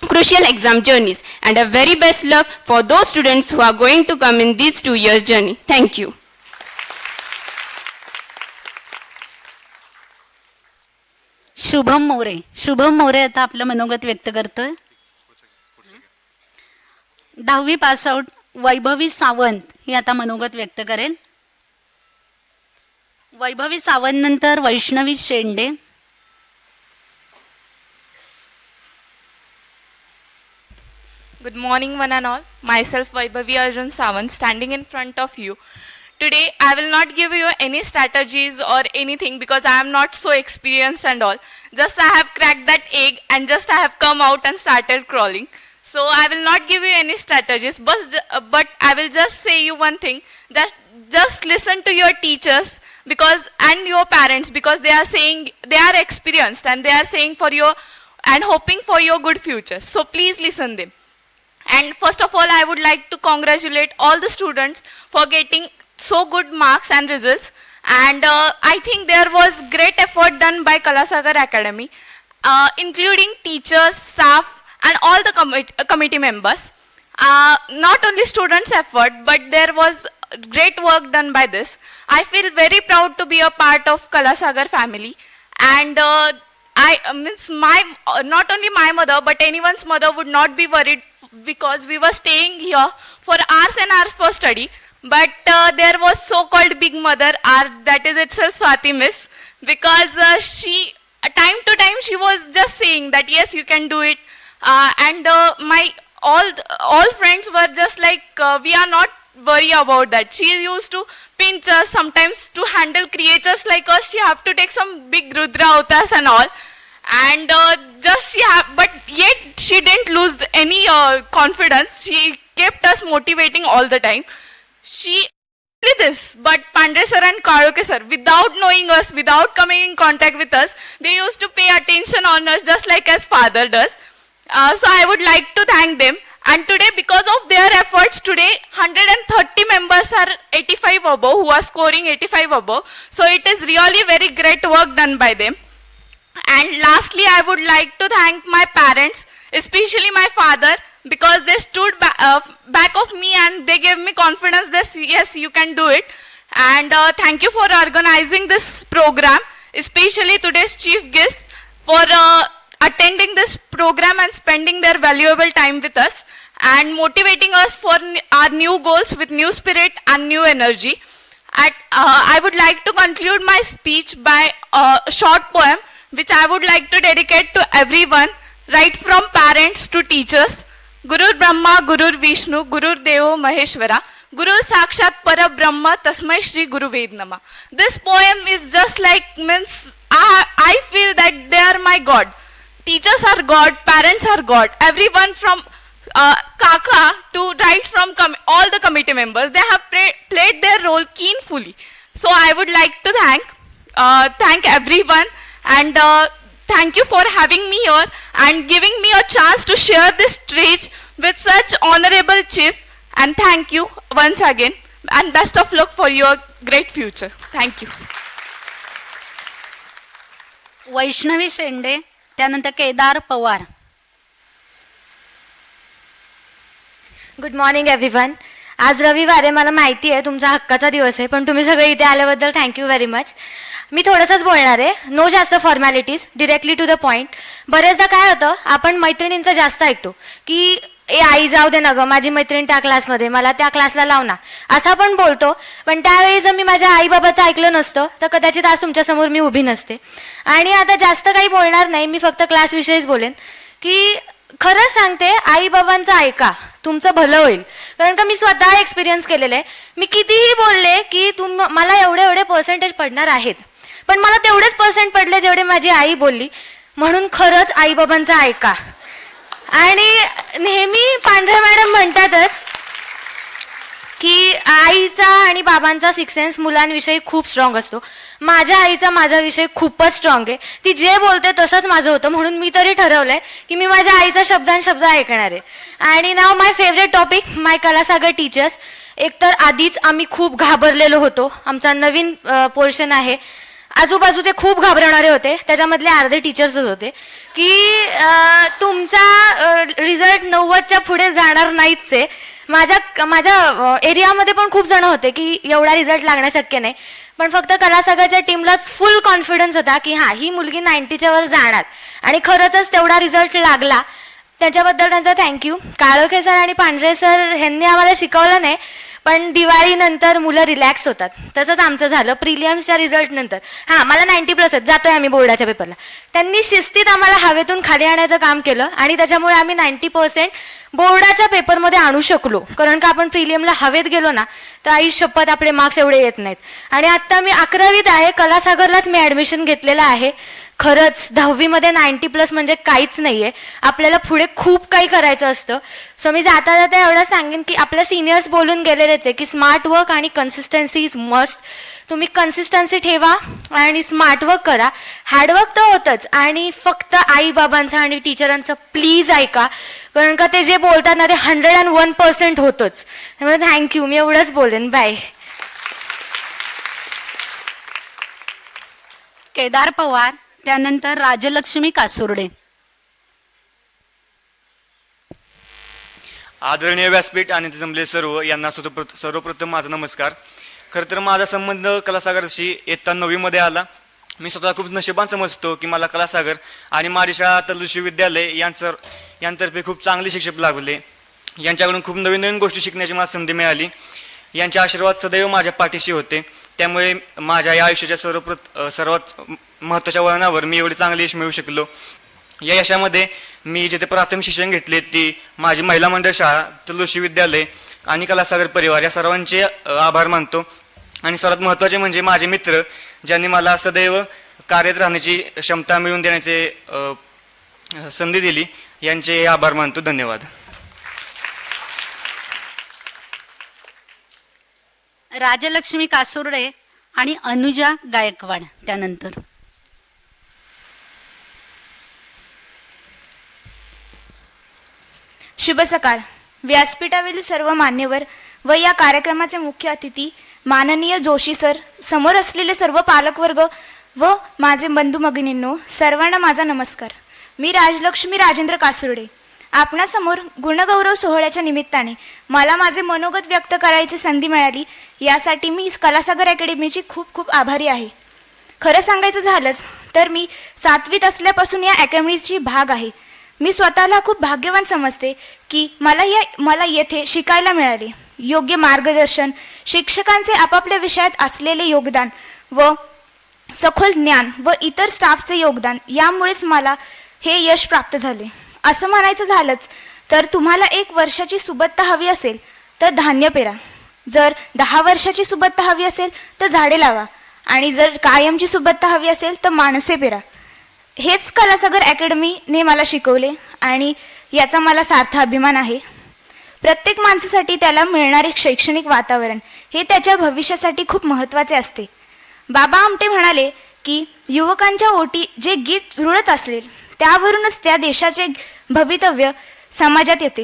crucial exam journeys, and a very best luck for those students who are going to come in these 2 years journey. Thank you. Shubham More आता आपलं मनोगत व्यक्त करतोय. 10वी pass out Vaibhavi Sawant ही आता मनोगत व्यक्त करेल. वैभवी सावंत नंतर वैष्णवी शेंडे. Good morning, one and all. Myself, Vaibhavi Arjun Sawant, standing in front of you. Today, I will not give you any strategies or anything because I am not so experienced and all. Just I have cracked that egg and just I have come out and started crawling. So I will not give you any strategies, but I will just say you one thing, that just listen to your teachers because and your parents, because they are saying they are experienced and they are saying for your and hoping for your good future. So please listen them. And first of all, I would like to congratulate all the students for getting so good marks and results. And I think there was great effort done by Kalasagar Academy, including teachers, staff, and all the committee members. Not only students' effort, but there was great work done by this. I feel very proud to be a part of Kalasagar family. And not only my mother, but anyone's mother would not be worried because we were staying here for hours and hours for study. But there was so-called big mother, that is itself Swati Miss, because she, time to time, she was just saying that yes, you can do it. And my all friends were just like, we are not worry about that. She used to pinch us sometimes to handle creatures like us. She have to take some big Rudra avatars and all. And but yet she didn't lose any confidence. She kept us motivating all the time. She did this, but Pandre sir and Karoke sir, without knowing us, without coming in contact with us, they used to pay attention on us just like as father does. So I would like to thank them. And today, because of their efforts, today 130 members are 85 above, who are scoring 85 above. So it is really very great work done by them. And lastly, I would like to thank my parents, especially my father, because they stood back of me and they gave me confidence that yes, you can do it. And thank you for organizing this program, especially today's chief guest for attending this program and spending their valuable time with us and motivating us for our new goals with new spirit and new energy. I would like to conclude my speech by a short poem which I would like to dedicate to everyone, right from parents to teachers. Guru Brahma, Guru Vishnu, Guru Devo Maheshwara, Guru Sakshat Para Brahma, Tasmai Shri Guru Ved Nama. This poem is just like, I feel that they are my God. Teachers are God, parents are God. Everyone from Kaka to right from all the committee members, they have played their role keenly. So I would like to thank everyone, and thank you for having me here and giving me a chance to share this stage with such honorable chief. And thank you once again, and best of luck for your great future. Thank you. Vaishnavi शेंडे, त्यानंतर Kedar Pawar. Good morning everyone. आज रविवार आहे, मला माहिती आहे तुमचा हक्काचा दिवस आहे, पण तुम्ही सगळे इथे आल्याबद्दल थँक्यू व्हेरी मच. मी थोडंसंच बोलणार आहे, नो जास्त formalities, directly to the point. बरेचदा काय होतं, आपण मैत्रिणींचं जास्त ऐकतो की ए आई जाऊ दे ना गं, माझी मैत्रीण त्या क्लासमध्ये, मला त्या क्लासला लाव ना, असं आपण बोलतो. पण त्यावेळी जर मी माझ्या आईबाबाचं ऐकलं नसतं तर कदाचित आज तुमच्यासमोर मी उभी नसते. आणि आता जास्त काही बोलणार नाही, मी फक्त क्लासविषयीच बोलेन की खरंच सांगते, आईबाबांचं ऐका, तुमचं भलं होईल. कारण का मी स्वतः एक्सपिरियन्स केलेलं आहे. मी कितीही बोलले की मला एवढे पर्सेंटेज पडणार आहेत, पण मला तेवढेच पर्सेंट पडले जेवढे माझी आई बोलली. म्हणून खरंच आईबाबांचं ऐका. आणि नेहमी पांढरे मॅडम म्हणतातच की आईचा आणि बाबांचा सिक्स सेन्स मुलांविषयी खूप स्ट्रॉंग असतो. माझ्या आईचा माझ्याविषयी खूपच स्ट्रॉंग आहे. ती जे बोलते तसंच माझं होतं, म्हणून मी तरी ठरवलंय की मी माझ्या आईचा शब्द ऐकणार आहे. आणि नाव माय फेवरेट टॉपिक, माय कलासागर टीचर्स. एकतर आधीच आम्ही खूप घाबरलेलो होतो. आमचा नवीन पोर्शन आहे, आजूबाजूचे खूप घाबरणारे होते, त्याच्यामधले अर्धे टीचर्सच होते की तुमचा रिझल्ट 90च्या पुढे जाणार नाहीच आहे. माझ्या एरियामध्ये पण खूप जण होते की एवढा रिझल्ट लागणं शक्य नाही, पण फक्त कलासागरच्या टीमलाच फुल कॉन्फिडन्स होता की हां, ही मुलगी 90च्या वर जाणार, आणि खरंच तेवढा रिझल्ट लागला. त्याच्याबद्दल त्यांचा थँक्यू. काळोखे सर आणि पांढरे सर ह्यांनी आम्हाला शिकवलं नाही, पण दिवाळीनंतर मुलं रिलॅक्स होतात. तसंच आमचं झालं प्रिलियम्सच्या रिझल्ट नंतर. हां, मला 90+ जातोय आम्ही बोर्डाच्या पेपरला. त्यांनी शिस्तीत आम्हाला हवेतून खाली आणायचं काम केलं, आणि त्याच्यामुळे आम्ही 90% बोर्डाच्या पेपरमध्ये आणू शकलो. कारण का आपण प्रिलियमला हवेत गेलो ना तर आई शपथ आपले मार्क्स एवढे येत नाहीत. आणि आत्ता मी 11वीत आहे, कलासागरलाच मी ॲडमिशन घेतलेलं आहे. खरंच 10वीमध्ये 90+ म्हणजे काहीच नाहीये. आपल्याला पुढे खूप काही करायचं असतं. सो मी जाता जाता एवढं सांगेन की आपल्या सिनियर्स बोलून गेलेलेच आहे की स्मार्ट वर्क आणि कन्सिस्टन्सी इज मस्ट. तुम्ही कन्सिस्टन्सी ठेवा आणि स्मार्ट वर्क करा. हार्डवर्क तर होतंच, आणि फक्त आई बाबांचं आणि टीचरांचं प्लीज ऐका, कारण का ते जे बोलतात ना ते 101% होतंच. त्यामुळे थँक्यू. मी एवढंच बोलेन. बाय. केदार पवार, त्यानंतर राजलक्ष्मी कासुर्डे. आदरणीय व्यासपीठ आणि जमले सर्व यांना सर्वप्रथम माझा नमस्कार. खरं तर माझा संबंध कलासागरशी इयत्ता 9वीमध्ये आला. मी स्वतः खूप नशिबान समजतो की मला कलासागर आणि माझी शाळा तलुशी विद्यालय यांतर्फे खूप चांगले शिक्षक लाभले. यांच्याकडून खूप नवीन नवीन गोष्टी शिकण्याची मला संधी मिळाली. यांचे आशीर्वाद सदैव माझ्या पाठीशी होते. त्यामुळे माझ्या या आयुष्याच्या सर्वात महत्त्वाच्या वळणावर मी एवढे चांगले यश मिळवू शकलो. या यशामध्ये मी जिथे प्राथमिक शिक्षण घेतले ती माझी महिला मंडळ शाळा, तलुशी विद्यालय आणि कलासागर परिवार या सर्वांचे आभार मानतो. आणि सर्वात महत्त्वाचे म्हणजे माझे मित्र, ज्यांनी मला सदैव कार्यरत राहण्याची क्षमता मिळवून देण्याचे संधी दिली, यांचे आभार मानतो. धन्यवाद. राजलक्ष्मी कासुर्डे आणि अनुजा गायकवाड त्यानंतर. शुभ सकाळ. व्यासपीठावरील सर्व मान्यवर व या कार्यक्रमाचे मुख्य अतिथी माननीय जोशी सर, समोर असलेले सर्व पालकवर्ग व माझे बंधू भगिनींनो, सर्वांना माझा नमस्कार. मी राजलक्ष्मी राजेंद्र कासुर्डे. आपणासमोर गुणगौरव सोहळ्याच्या निमित्ताने मला माझे मनोगत व्यक्त करायची संधी मिळाली, यासाठी मी कलासागर अकॅडमीची खूप खूप आभारी आहे. खरं सांगायचं झालंच तर मी 7वीत असल्यापासून या अकॅडमीची भाग आहे. मी स्वतःला खूप भाग्यवान समजते की मला येथे शिकायला मिळाले. योग्य मार्गदर्शन, शिक्षकांचे आपापल्या विषयात असलेले योगदान व सखोल ज्ञान व इतर स्टाफचे योगदान, यामुळेच मला हे यश प्राप्त झाले. असं म्हणायचं झालंच तर तुम्हाला 1 वर्षाची सुबत्ता हवी असेल तर धान्य पेरा, जर 10 वर्षाची सुबत्ता हवी असेल तर झाडे लावा, आणि जर कायमची सुबत्ता हवी असेल तर माणसे पेरा. हेच कलासागर अकॅडमीने मला शिकवले आणि याचा मला सार्थ अभिमान आहे. प्रत्येक माणसासाठी त्याला मिळणारे शैक्षणिक वातावरण हे त्याच्या भविष्यासाठी खूप महत्त्वाचे असते. बाबा आमटे म्हणाले की युवकांच्या ओटी जे गीत रुळत असेल त्यावरूनच त्या देशाचे भवितव्य समाजात येते.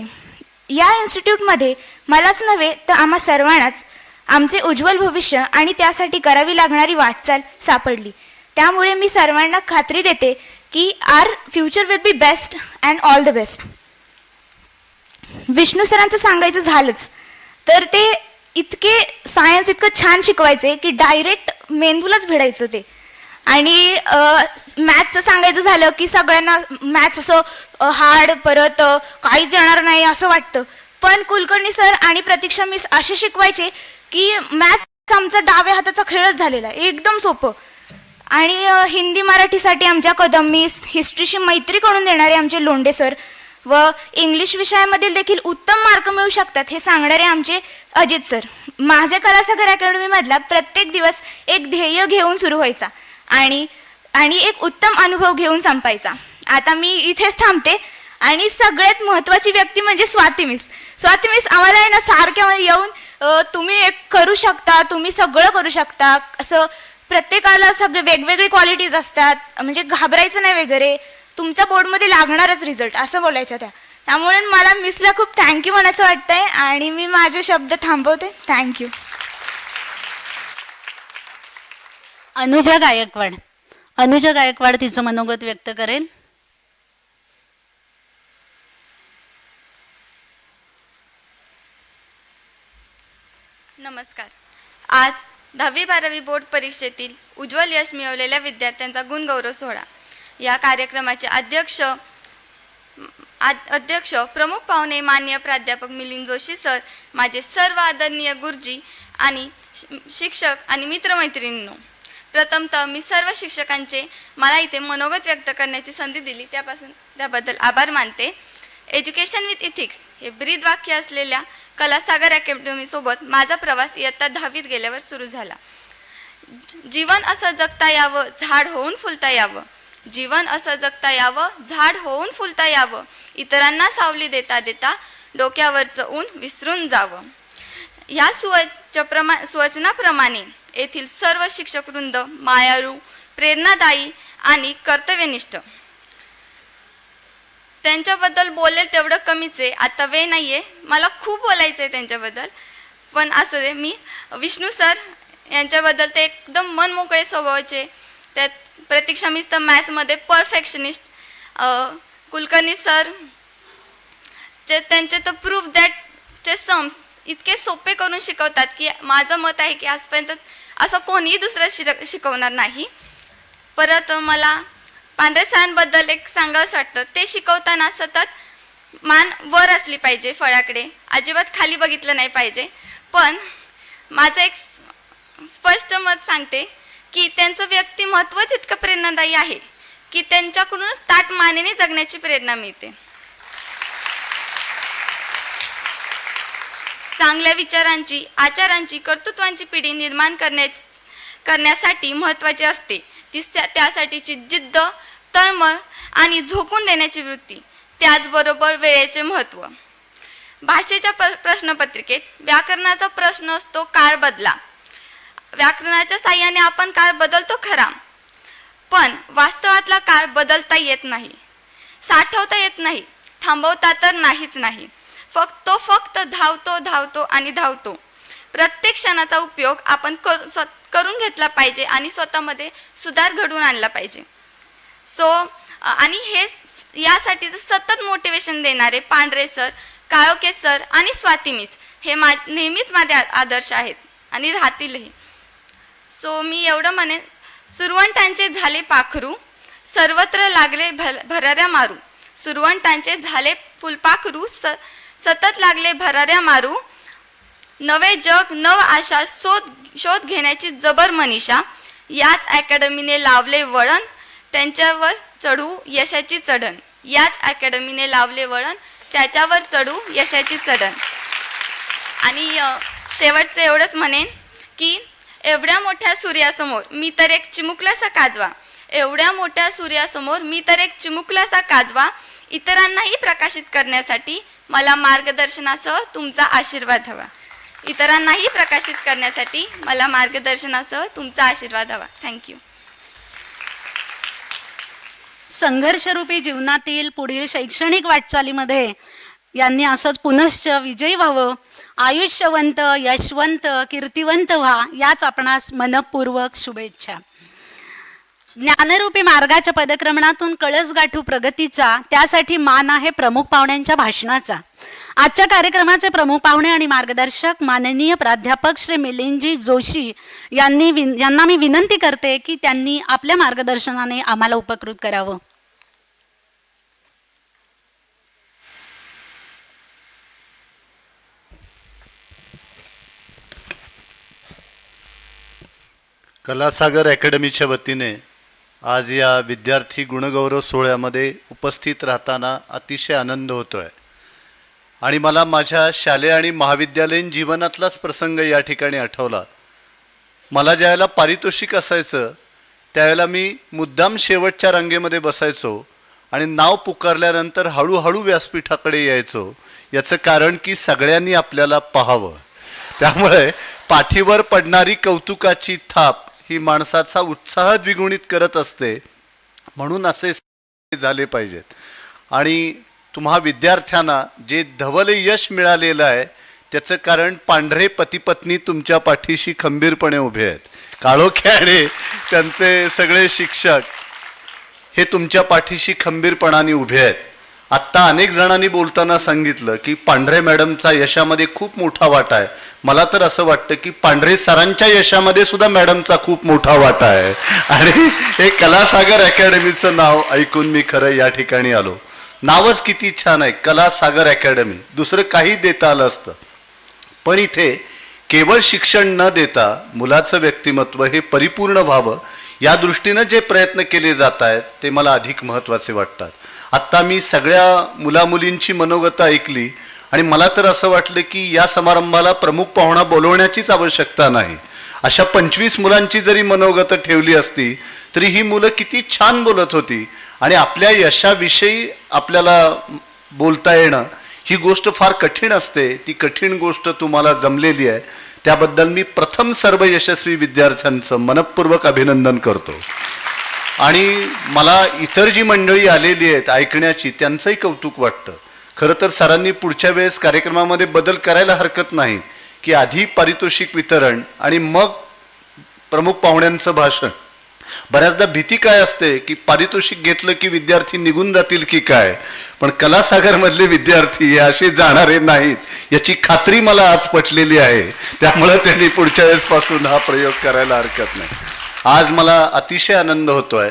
या इन्स्टिट्यूटमध्ये मलाच नव्हे तर आम्हा सर्वांनाच आमचे उज्ज्वल भविष्य आणि त्यासाठी करावी लागणारी वाटचाल सापडली. त्यामुळे मी सर्वांना खात्री देते की our future will be best and all the best. Vishnu सरांचं सांगायचं झालंच तर ते सायन्स इतकं छान शिकवायचे की डायरेक्ट मेंदूलाच भिडायचं ते. आणि मॅथ्सचं सांगायचं झालं की सगळ्यांना मॅथ्स असं हार्ड, परत काहीच येणार नाही असं वाटतं, पण कुलकर्णी सर आणि प्रतीक्षा मिस असे शिकवायचे की मॅथ्स आमचा डाव्या हाताचा खेळच झालेला आहे, एकदम सोपं. आणि हिंदी मराठीसाठी आमच्या कदम मिस, हिस्ट्रीशी मैत्री करून देणारे आमचे लोंढे सर व इंग्लिश विषयामधील देखील उत्तम मार्क मिळू शकतात हे सांगणारे आमचे अजित सर. माझ्या कलासागर अकॅडमीमधला प्रत्येक दिवस एक ध्येय घेऊन सुरू व्हायचा आणि एक उत्तम अनुभव घेऊन संपायचा. आता मी इथेच थांबते. आणि सगळ्यात महत्त्वाची व्यक्ती म्हणजे स्वाती मिस. स्वाती मिस आम्हाला आहे ना सारख्या येऊन तुम्ही एक करू शकता, तुम्ही सगळं करू शकता, असं प्रत्येकाला सगळे वेगवेगळे क्वालिटीज असतात, म्हणजे घाबरायचं नाही वगैरे, तुमच्या बोर्डमध्ये लागणारच रिझल्ट असं बोलायच्या त्या. त्यामुळे मला मिसला खूप थँक्यू म्हणायचं वाटतंय आणि मी माझे शब्द थांबवते. थँक्यू. अनुजा गायकवाड. अनुजा गायकवाड तिचं मनोगत व्यक्त करेल. नमस्कार. आज 10वी-12वी बोर्ड परीक्षेतील उज्ज्वल यश मिळवलेल्या विद्यार्थ्यांचा गुणगौरव सोहळा. या कार्यक्रमाचे अध्यक्ष प्रमुख पाहुणे माननीय प्राध्यापक मिलिंद जोशी सर, माझे सर्व आदरणीय गुरुजी आणि शिक्षक आणि मित्रमैत्रिणींनो, प्रथमतः मी सर्व शिक्षकांचे मला इथे मनोगत व्यक्त करण्याची संधी दिली त्याबद्दल आभार मानते. एज्युकेशन विथ इथिक्स हे ब्रीद वाक्य असलेल्या कलासागर अकॅडमीसोबत माझा प्रवास इयत्ता 10वीत गेल्यावर सुरू झाला. जीवन असं जगता यावं, झाड होऊन फुलता यावं. जीवन असं जगता यावं, झाड होऊन फुलता यावं. इतरांना सावली देता देता डोक्यावरचं ऊन विसरून जावं. ह्या सुवचनाप्रमाणे येथील सर्व शिक्षकवृंद मायाळू, प्रेरणादायी आणि कर्तव्यनिष्ठ. त्यांच्याबद्दल बोलेल तेवढं कमीच आहे. आता वेळ नाही आहे, मला खूप बोलायचं आहे त्यांच्याबद्दल, पण असं दे. मी विष्णू सर यांच्याबद्दल ते एकदम मनमोकळे स्वभावाचे. त्यात प्रतीक्षा मिस तर मॅथ्समध्ये परफेक्शनिस्ट. कुलकर्णी सर त्यांचे तर प्रूफ दॅट चे सम्स इतके सोपे करून शिकवतात की माझं मत आहे की आजपर्यंत असं कोणीही दुसरं शिकवणार नाही. परत मला पांढरे सरांबद्दल एक सांगावंसं वाटतं, ते शिकवताना सतत मान वर असली पाहिजे फळ्याकडे, अजिबात खाली बघितलं नाही पाहिजे. पण माझं एक स्पष्ट मत सांगते की त्यांचं व्यक्तिमत्वच इतकं प्रेरणादायी आहे की त्यांच्याकडूनच ताठ मानेने जगण्याची प्रेरणा मिळते. चांगल्या विचारांची, आचारांची, कर्तृत्वांची पिढी निर्माण करण्यासाठी महत्त्वाची असते त्यासाठीची जिद्द, तळमळ आणि झोकून देण्याची वृत्ती, त्याचबरोबर वेळेचे महत्त्व. भाषेच्या प्रश्नपत्रिकेत व्याकरणाचा प्रश्न असतो काळ बदला. व्याकरणाच्या साह्याने आपण काळ बदलतो खरा, पण वास्तवातला काळ बदलता येत नाही, साठवता येत नाही, थांबवता तर नाहीच नाही. फक्त धावतो आणि धावतो. प्रत्येक क्षणाचा उपयोग आपण करून घेतला पाहिजे आणि स्वतःमध्ये सुधार घडवून आणला पाहिजे. आणि हे यासाठी सतत मोटिवेशन देणारे पांढरे सर, काळोखे सर आणि स्वाती मिस हे नेहमीच माझे आदर्श आहेत आणि राहतीलही. मी एवढं म्हणेन, सुरवंटांचे झाले पाखरू, सर्वत्र लागले भराऱ्या मारू. सुरवंटांचे झाले फुलपाखरू, सतत लागले भराऱ्या मारू. नवे जग, नव आशा, शोध घेण्याची जबर मनीषा. याच अकॅडमीने लावले वळण, त्यांच्यावर चढू यशाची चढण. याच अकॅडमीने लावले वळण, त्याच्यावर चढू यशाची चढण. आणि शेवटचं एवढंच म्हणेन की एवढ्या मोठ्या सूर्यासमोर मी तर एक चिमुकलासा काजवा. एवढ्या मोठ्या सूर्यासमोर मी तर एक चिमुकलासा काजवा. इतरांनाही प्रकाशित करण्यासाठी मला मार्गदर्शनासह तुमचा आशीर्वाद हवा. इतरांनाही प्रकाशित करण्यासाठी मला मार्गदर्शनासह तुमचा आशीर्वाद हवा. थँक्यू. संघर्षरूपी जीवनातील पुढील शैक्षणिक वाटचालीमध्ये यांनी असंच पुनश्च विजयी व्हावं, आयुष्यवंत, यशवंत, कीर्तिवंत व्हा, याच आपणास मनपूर्वक शुभेच्छा. ज्ञानरूपी मार्गाच्या पदक्रमणातून कळस गाठू प्रगतीचा, त्यासाठी मान आहे प्रमुख पाहुण्यांच्या भाषणाचा. आजच्या कार्यक्रमाचे प्रमुख पाहुणे आणि मार्गदर्शक माननीय प्राध्यापक श्री मिलिंदजी जोशी यांना मी विनंती करते की त्यांनी आपल्या मार्गदर्शनाने आम्हाला उपकृत करावं. कलासागर अकॅडमीच्या वतीने आज या विद्यार्थी गुणगौरव सोहळ्यामध्ये उपस्थित राहताना अतिशय आनंद होतोय. आणि मला माझ्या शालेय आणि महाविद्यालयीन जीवनातलाच प्रसंग या ठिकाणी आठवला. मला ज्यावेळेला पारितोषिक असायचं त्यावेळेला मी मुद्दाम शेवटच्या रांगेमध्ये बसायचो आणि नाव पुकारल्यानंतर हळूहळू व्यासपीठाकडे यायचो. याचं कारण की सगळ्यांनी आपल्याला पाहावं. त्यामुळे पाठीवर पडणारी कौतुकाची थाप ही माणसाचा उत्साह द्विगुणित करत असते. म्हणून असे झाले पाहिजेत. आणि तुम्हा विद्यार्थ्यांना जे धवल यश मिळालेलं आहे त्याचं कारण पांढरे पतिपत्नी तुमच्या पाठीशी खंबीरपणे उभे आहेत. काळोख्याने त्यांचे सगळे शिक्षक हे तुमच्या पाठीशी खंबीरपणाने उभे आहेत. आत्ता अनेक जणांनी बोलताना सांगितलं की पांढरे मॅडमचा यशामध्ये खूप मोठा वाटा आहे. मला तर असं वाटतं की पांढरे सरांच्या यशामध्ये सुद्धा मॅडमचा खूप मोठा वाटा आहे. आणि हे कलासागर अकॅडमीचं नाव ऐकून मी खरं या ठिकाणी आलो. नावच किती छान आहे, कलासागर अकॅडमी. दुसरं काही देता आलं असतं, पण इथे केवळ शिक्षण न देता मुलाचं व्यक्तिमत्व हे परिपूर्ण व्हावं या दृष्टीनं जे प्रयत्न केले जात आहेत ते मला अधिक महत्त्वाचे वाटतात. आत्ता मी सगळ्या मुलामुलींची मनोगतं ऐकली आणि मला तर असं वाटलं की या समारंभाला प्रमुख पाहुणा बोलवण्याचीच आवश्यकता नाही. अशा 25 मुलांची जरी मनोगतं ठेवली असती तरी ही मुलं किती छान बोलत होती. आणि आपल्या यशाविषयी आपल्याला बोलता येणं ही गोष्ट फार कठीण असते. ती कठीण गोष्ट तुम्हाला जमलेली आहे, त्याबद्दल मी प्रथम सर्व यशस्वी विद्यार्थ्यांचं मनपूर्वक अभिनंदन करतो. आणि मला इतर जी मंडळी आलेली आहेत ऐकण्याची त्यांचंही कौतुक वाटतं. खरं तर सरांनी पुढच्या वेळेस कार्यक्रमामध्ये बदल करायला हरकत नाही की आधी पारितोषिक वितरण आणि मग प्रमुख पाहुण्यांचं भाषण. बऱ्याचदा भीती काय असते की पारितोषिक घेतलं की विद्यार्थी निघून जातील की काय, पण कलासागरमधले विद्यार्थी हे असे जाणारे नाहीत याची खात्री मला आज पटलेली आहे. त्यामुळे त्यांनी पुढच्या वेळेसपासून हा प्रयोग करायला हरकत नाही. आज मला अतिशय आनंद होतोय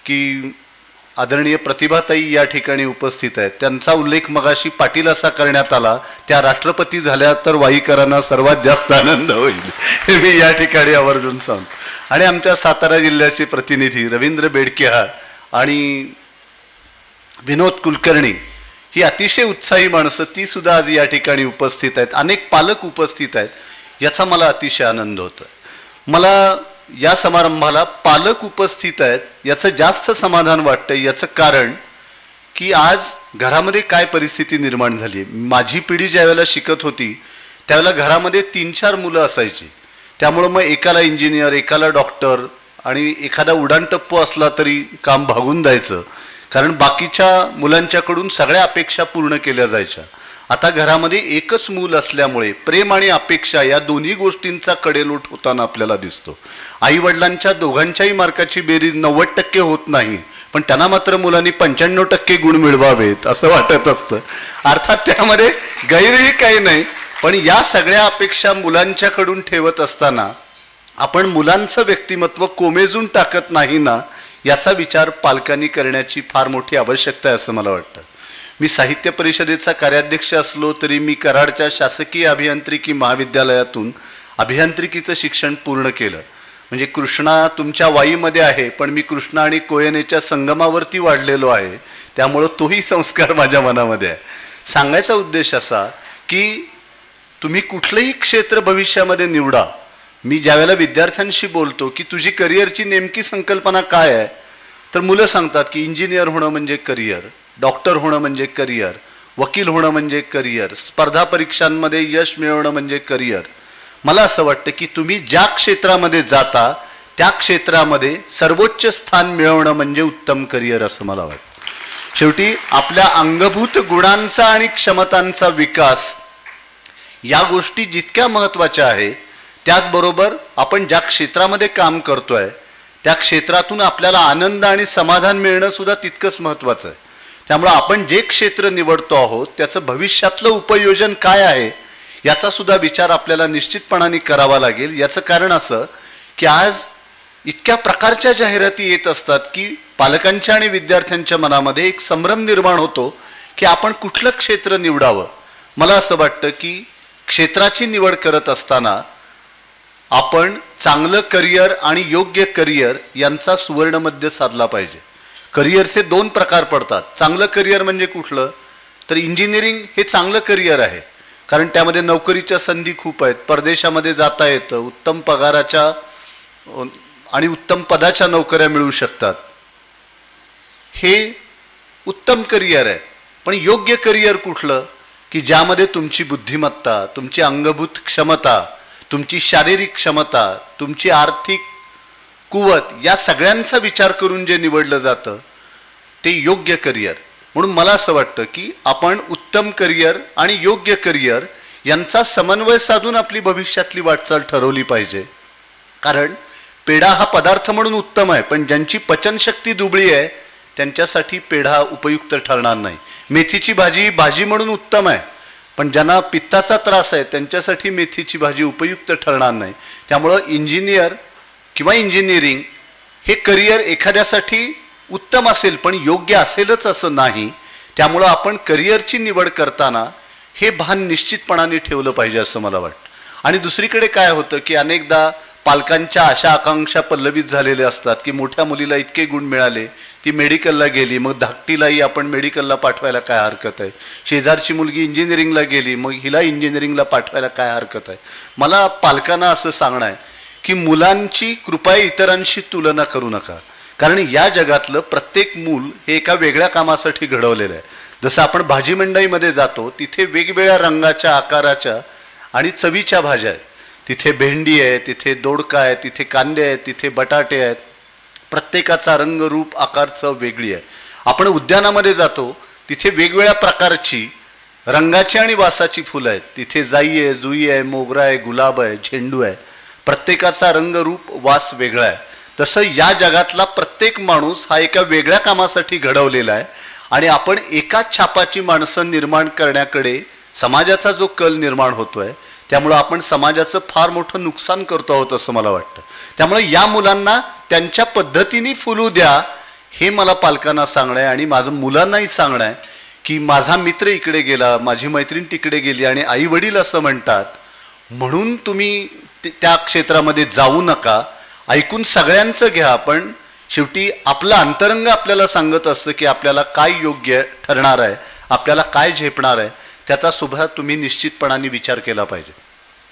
की आदरणीय प्रतिभाताई या ठिकाणी उपस्थित आहेत. त्यांचा उल्लेख मगाशी पाटील असा करण्यात आला, त्या राष्ट्रपती झाल्या तर वाईकरांना सर्वात जास्त आनंद होईल हे मी या ठिकाणी आवर्जून सांगतो. आणि आमच्या सातारा जिल्ह्याचे प्रतिनिधी रवींद्र बेडकेहार आणि विनोद कुलकर्णी ही अतिशय उत्साही माणसं, ती सुद्धा आज या ठिकाणी उपस्थित आहेत. अनेक पालक उपस्थित आहेत, याचा मला अतिशय आनंद होतोय. मला या समारंभाला पालक उपस्थित आहेत याचं जास्त समाधान वाटतं. याचं कारण की आज घरामध्ये काय परिस्थिती निर्माण झाली. माझी पिढी ज्या वेळेला शिकत होती त्यावेळेला घरामध्ये 3-4 मुलं असायची. त्यामुळं मग एकाला इंजिनियर, एकाला डॉक्टर आणि एखादा उडाणटप्पू असला तरी काम भागून जायचं, कारण बाकीच्या मुलांच्याकडून सगळ्या अपेक्षा पूर्ण केल्या जायच्या. आता घरामध्ये एकच मूल असल्यामुळे प्रेम आणि अपेक्षा या दोन्ही गोष्टींचा कडेलोट होताना आपल्याला दिसतो. आई वडिलांच्या दोघांच्याही मार्काची बेरीज 90% होत नाही, पण त्यांना मात्र मुलांनी 95% गुण मिळवावेत असं वाटत असतं. अर्थात त्यामध्ये गैरही काही नाही, पण या सगळ्या अपेक्षा मुलांच्याकडून ठेवत असताना आपण मुलांचं व्यक्तिमत्व कोमेजून टाकत नाही ना, याचा विचार पालकांनी करण्याची फार मोठी आवश्यकता आहे असं मला वाटतं. मी साहित्य परिषदेचा कार्याध्यक्ष असलो तरी मी कराडच्या शासकीय अभियांत्रिकी महाविद्यालयातून अभियांत्रिकीचं शिक्षण पूर्ण केलं. म्हणजे कृष्णा तुमच्या वाईमध्ये आहे, पण मी कृष्णा आणि कोयनेच्या संगमावरती वाढलेलो आहे, त्यामुळं तोही संस्कार माझ्या मनामध्ये आहे. सांगायचा उद्देश असा की तुम्ही कुठलंही क्षेत्र भविष्यामध्ये निवडा. मी ज्यावेळेला विद्यार्थ्यांशी बोलतो की तुझी करिअरची नेमकी संकल्पना काय आहे, तर मुलं सांगतात की इंजिनियर होणं म्हणजे करिअर, डॉक्टर होणं म्हणजे करिअर, वकील होणं म्हणजे करिअर, स्पर्धा परीक्षांमध्ये यश मिळवणं म्हणजे करिअर. मला असं वाटतं की तुम्ही ज्या क्षेत्रामध्ये जाता त्या क्षेत्रामध्ये सर्वोच्च स्थान मिळवणं म्हणजे उत्तम करिअर असं मला वाटतं. शेवटी आपल्या अंगभूत गुणांचा आणि क्षमतांचा विकास या गोष्टी जितक्या महत्त्वाच्या आहेत, त्याचबरोबर आपण ज्या क्षेत्रामध्ये काम करतोय त्या क्षेत्रातून आपल्याला आनंद आणि समाधान मिळणं सुद्धा तितकंच महत्त्वाचं आहे. त्यामुळं आपण जे क्षेत्र निवडतो आहोत त्याचं भविष्यातलं उपयोजन काय आहे याचा सुद्धा विचार आपल्याला निश्चितपणाने करावा लागेल. याचं कारण असं की आज इतक्या प्रकारच्या जाहिराती येत असतात की पालकांच्या आणि विद्यार्थ्यांच्या मनामध्ये एक संभ्रम निर्माण होतो की आपण कुठलं क्षेत्र निवडावं. मला असं वाटतं की क्षेत्राची निवड करत असताना आपण चांगलं करिअर आणि योग्य करिअर यांचा सुवर्णमध्य साधला पाहिजे. करिअरचे 2 प्रकार पडतात. चांगलं करिअर म्हणजे कुठलं, तर इंजिनिअरिंग हे चांगलं करिअर आहे, कारण त्यामध्ये नोकरीच्या संधी खूप आहेत, परदेशामध्ये जाता येतं, उत्तम पगाराच्या आणि उत्तम पदाच्या नोकऱ्या मिळू शकतात. हे उत्तम करिअर आहे. पण योग्य करिअर कुठलं, की ज्यामध्ये तुमची बुद्धिमत्ता, तुमची अंगभूत क्षमता, तुमची शारीरिक क्षमता, तुमची आर्थिक कुवत या सगळ्यांचा विचार करून जे निवडलं जातं ते योग्य करिअर. म्हणून मला असं वाटतं की आपण उत्तम करिअर आणि योग्य करिअर यांचा समन्वय साधून आपली भविष्यातली वाटचाल ठरवली पाहिजे. कारण पेढा हा पदार्थ म्हणून उत्तम आहे, पण ज्यांची पचनशक्ती दुबळी आहे त्यांच्यासाठी पेढा उपयुक्त ठरणार नाही. मेथीची भाजी भाजी म्हणून उत्तम आहे, पण ज्यांना पित्ताचा त्रास आहे त्यांच्यासाठी मेथीची भाजी उपयुक्त ठरणार नाही. त्यामुळं इंजिनियर किंवा इंजिनिअरिंग हे करिअर एखाद्यासाठी उत्तम असेल पण योग्य असेलच असं नाही. त्यामुळं आपण करिअरची निवड करताना हे भान निश्चितपणाने ठेवलं पाहिजे असं मला वाटतं. आणि दुसरीकडे काय होतं की अनेकदा पालकांच्या आशा आकांक्षा पल्लवित झालेल्या असतात की मोठ्या मुलीला इतके गुण मिळाले, ती मेडिकलला गेली, मग धाकटीलाही आपण मेडिकलला पाठवायला काय हरकत आहे. शेजारची मुलगी इंजिनिअरिंगला गेली, मग हिला इंजिनिअरिंगला पाठवायला काय हरकत आहे. मला पालकांना असं सांगणं आहे की मुलांची कृपया इतरांशी तुलना करू नका. कारण या जगातलं प्रत्येक मूल हे एका वेगळ्या कामासाठी घडवलेलं आहे. जसं आपण भाजी मंडईमध्ये जातो तिथे वेगवेगळ्या रंगाच्या, आकाराच्या आणि चवीच्या भाज्या आहेत. तिथे भेंडी आहे, तिथे दोडका आहे, तिथे कांदे आहेत, तिथे बटाटे आहेत. प्रत्येकाचा रंग, रूप, आकार, चव वेगळी आहे. आपण उद्यानामध्ये जातो तिथे वेगवेगळ्या प्रकारची रंगाची आणि वासाची फुलं आहेत. तिथे जाई आहे, जुई आहे, मोगरा आहे, गुलाब आहे, झेंडू आहे. प्रत्येकाचा रंग, रूप, वास वेगळा आहे. तसं या जगातला प्रत्येक माणूस हा एका वेगळ्या कामासाठी घडवलेला आहे. आणि आपण एकाच छापाची माणसं निर्माण करण्याकडे समाजाचा जो कल निर्माण होतोय त्यामुळं आपण समाजाचं फार मोठं नुकसान करतो आहोत असं मला वाटतं. त्यामुळे या मुलांना त्यांच्या पद्धतीने फुलू द्या हे मला पालकांना सांगणं आहे. आणि माझं मुलांनाही सांगणं आहे की माझा मित्र इकडे गेला, माझी मैत्रीण तिकडे गेली आणि आई वडील असं म्हणतात म्हणून तुम्ही त्या क्षेत्रामध्ये जाऊ नका. ऐकून सगळ्यांचं घ्या, पण शेवटी आपलं अंतरंग आपल्याला सांगत असतं की आपल्याला काय योग्य ठरणार आहे, आपल्याला काय झेपणार आहे, त्याचा सुद्धा तुम्ही निश्चितपणाने विचार केला पाहिजे.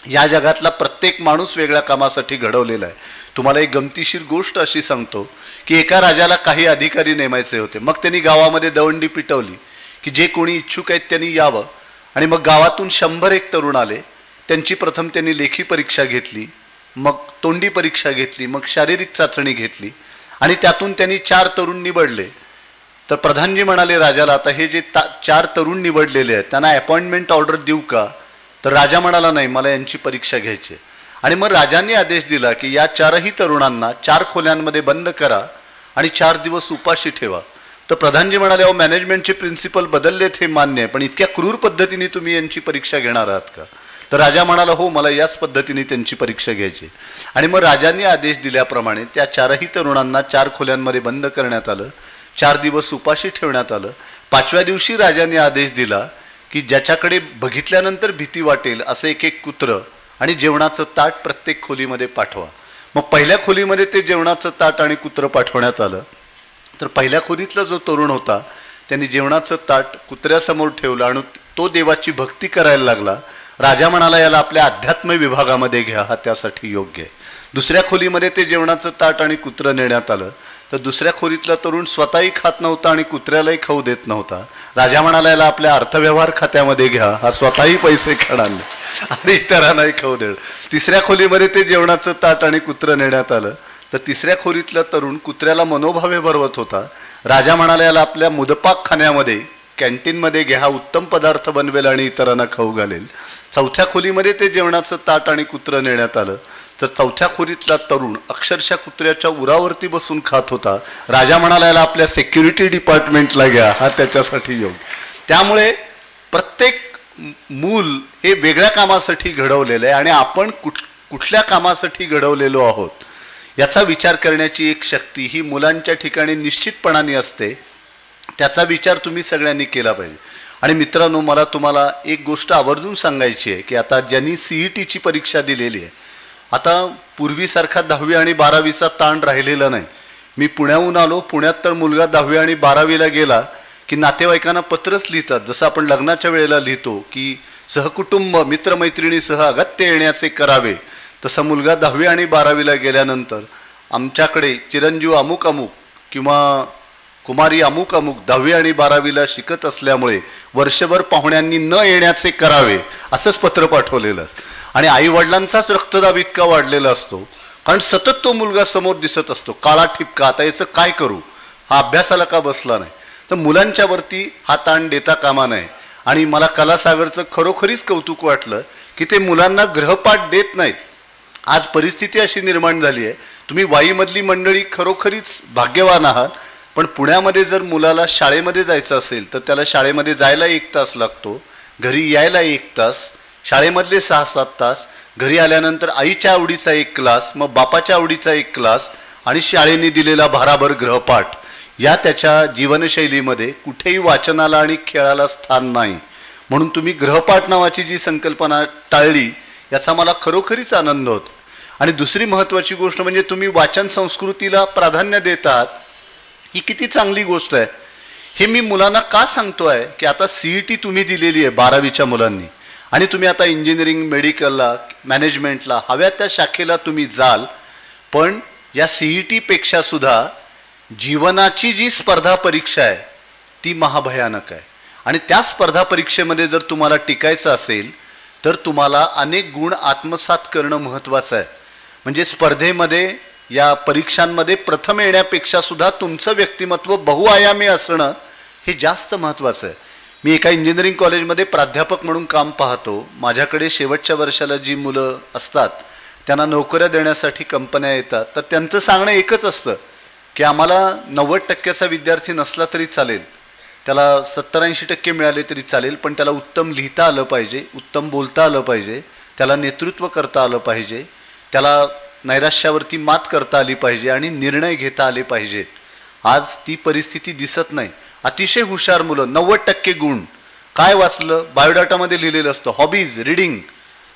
या जगातला प्रत्येक माणूस वेगळ्या कामासाठी घडवलेला आहे. तुम्हाला एक गमतीशीर गोष्ट अशी सांगतो की एका राजाला काही अधिकारी नेमायचे होते. मग त्यांनी गावामध्ये दवंडी पिटवली की जे कोणी इच्छुक आहेत त्यांनी यावं. आणि मग गावातून 101 तरुण आले. त्यांची प्रथम त्यांनी लेखी परीक्षा घेतली, मग तोंडी परीक्षा घेतली, मग शारीरिक चाचणी घेतली आणि त्यातून त्यांनी 4 तरुण निवडले. तर प्रधानजी म्हणाले राजाला, आता हे जे 4 तरुण निवडलेले आहेत त्यांना अपॉइंटमेंट ऑर्डर देऊ का. तर राजा म्हणाला नाही, मला यांची परीक्षा घ्यायची. आणि मग राजांनी आदेश दिला की या 4ही तरुणांना 4 खोल्यांमध्ये बंद करा आणि 4 दिवस उपाशी ठेवा. तर प्रधानजी म्हणाले, अहो मॅनेजमेंटचे प्रिन्सिपल बदललेत हे मान्य आहे, पण इतक्या क्रूर पद्धतीने तुम्ही यांची परीक्षा घेणार आहात का. तर राजा म्हणाला, हो मला याच पद्धतीने त्यांची परीक्षा घ्यायची. आणि मग राजांनी आदेश दिल्याप्रमाणे त्या 4ही तरुणांना 4 खोल्यांमध्ये बंद करण्यात आलं. 4 दिवस उपाशी ठेवण्यात आलं. 5व्या दिवशी राजांनी आदेश दिला की ज्याच्याकडे बघितल्यानंतर भीती वाटेल असं एक कुत्रं आणि जेवणाचं ताट प्रत्येक खोलीमध्ये पाठवा. मग पहिल्या खोलीमध्ये ते जेवणाचं ताट आणि कुत्रं पाठवण्यात आलं. तर पहिल्या खोलीतला जो तरुण होता त्यांनी जेवणाचं ताट कुत्र्यासमोर ठेवलं आणि तो देवाची भक्ती करायला लागला. राजा म्हणाला, याला आपल्या अध्यात्म विभागामध्ये घ्या, हा त्यासाठी योग्य आहे. दुसऱ्या खोलीमध्ये ते जेवणाचं ताट आणि कुत्रं नेण्यात आलं. तर दुसऱ्या खोलीतला तरुण स्वतःही खात नव्हता आणि कुत्र्यालाही खाऊ देत नव्हता. राजा म्हणाला, याला आपल्या अर्थव्यवहार खात्यामध्ये घ्या, हा स्वतःही पैसे खाणार नाही आणि इतरांनाही खाऊ देणार. तिसऱ्या खोलीमध्ये ते जेवणाचं ताट आणि कुत्रं नेण्यात आलं. तर तिसऱ्या खोलीतला तरुण कुत्र्याला मनोभावे भरवत होता. राजा म्हणाला, याला आपल्या मुदपाक खाण्यामध्ये, कॅन्टीनमध्ये घ्या, उत्तम पदार्थ बनवेल आणि इतरांना खाऊ घालेल. चौथ्या खोलीमध्ये ते जेवणाचं ताट आणि कुत्रं नेण्यात आलं. तर चौथ्या खोलीतला तरुण अक्षरशः कुत्र्याच्या उरावरती बसून खात होता. राजा म्हणाला, याला आपल्या सिक्युरिटी डिपार्टमेंटला घ्या, हा त्याच्यासाठी योग्य. त्यामुळे प्रत्येक मूल हे वेगळ्या कामासाठी घडवलेलं आहे आणि आपण कुठल्या कामासाठी घडवलेलो आहोत याचा विचार करण्याची एक शक्ती ही मुलांच्या ठिकाणी निश्चितपणाने असते. त्याचा विचार तुम्ही सगळ्यांनी केला पाहिजे. आणि मित्रांनो, मला तुम्हाला एक गोष्ट आवर्जून सांगायची आहे की आता ज्यांनी CETची परीक्षा दिलेली आहे, आता पूर्वीसारखा 10वी आणि 12वीचा ताण राहिलेला नाही. मी पुण्याहून आलो. पुण्यात तर मुलगा 10वी आणि 12वीला गेला की नातेवाईकांना पत्रच लिहितात, जसं आपण लग्नाच्या वेळेला लिहितो की सहकुटुंब मित्रमैत्रिणीसह अगत्य येण्याचे करावे. तसा मुलगा 10वी आणि 12वीला गेल्यानंतर आमच्याकडे चिरंजीव अमुक अमुक किंवा कुमारी अमुक अमुक 10वी आणि 12वीला शिकत असल्यामुळे वर्षभर पाहुण्यांनी न येण्याचे करावे असंच पत्र पाठवलेलं असतं. आणि आई वडिलांचाच रक्तदाब इतका वाढलेला असतो कारण सतत तो मुलगा समोर दिसत असतो, काळा ठिपका, आता याचं काय करू, हा अभ्यासाला का बसला नाही. तर मुलांच्या वरती हा ताण देता कामा नये. आणि मला कलासागरचं खरोखरीच कौतुक वाटलं की ते मुलांना ग्रहपाठ देत नाहीत. आज परिस्थिती अशी निर्माण झाली आहे, तुम्ही वाईमधली मंडळी खरोखरीच भाग्यवान आहात, पण पुण्यामध्ये जर मुलाला शाळेमध्ये जायचं असेल तर त्याला शाळेमध्ये जायला 1 तास लागतो, घरी यायला 1 तास, शाळेमधले 6-7 तास, घरी आल्यानंतर आईच्या आवडीचा 1 क्लास, मग बापाच्या आवडीचा 1 क्लास आणि शाळेने दिलेला भाराभर ग्रहपाठ. या त्याच्या जीवनशैलीमध्ये कुठेही वाचनाला आणि खेळाला स्थान नाही. म्हणून तुम्ही ग्रहपाठ नावाची जी संकल्पना टाळली याचा मला खरोखरीच आनंद होतो. आणि दुसरी महत्त्वाची गोष्ट म्हणजे तुम्ही वाचन संस्कृतीला प्राधान्य देतात, ही किती चांगली गोष्ट आहे. हे मी मुलांना का सांगतोय की आता CET तुम्ही दिलेली आहे 12वीच्या मुलांनी आणि तुम्ही आता इंजिनिअरिंग, मेडिकलला, मॅनेजमेंटला हव्या त्या शाखेला तुम्ही जाल, पण या CET पेक्षा सुद्धा जीवनाची जी स्पर्धा परीक्षा आहे ती महाभयानक आहे. आणि त्या स्पर्धा परीक्षेमध्ये जर तुम्हाला टिकायचं असेल तर तुम्हाला अनेक गुण आत्मसात करणं महत्त्वाचं आहे. म्हणजे स्पर्धेमध्ये, या परीक्षांमध्ये प्रथम येण्यापेक्षा सुद्धा तुमचं व्यक्तिमत्व बहुआयामी असणं हे जास्त महत्त्वाचं आहे. मी एका इंजिनिअरिंग कॉलेजमध्ये प्राध्यापक म्हणून काम पाहतो. माझ्याकडे शेवटच्या वर्षाला जी मुलं असतात त्यांना नोकऱ्या देण्यासाठी कंपन्या येतात, तर त्यांचं सांगणं एकच असतं की आम्हाला 90% विद्यार्थी नसला तरी चालेल, त्याला 70-80% मिळाले तरी चालेल, पण त्याला उत्तम लिहिता आलं पाहिजे, उत्तम बोलता आलं पाहिजे, त्याला नेतृत्व करता आलं पाहिजे, त्याला नैराश्यावरती मात करता आली पाहिजे आणि निर्णय घेता आले पाहिजेत. आज ती परिस्थिती दिसत नाही. अतिशय हुशार मुलं, 90% गुण, काय वाचलं, बायोडाटामध्ये लिहिलेलं असतं, हॉबीज, रीडिंग,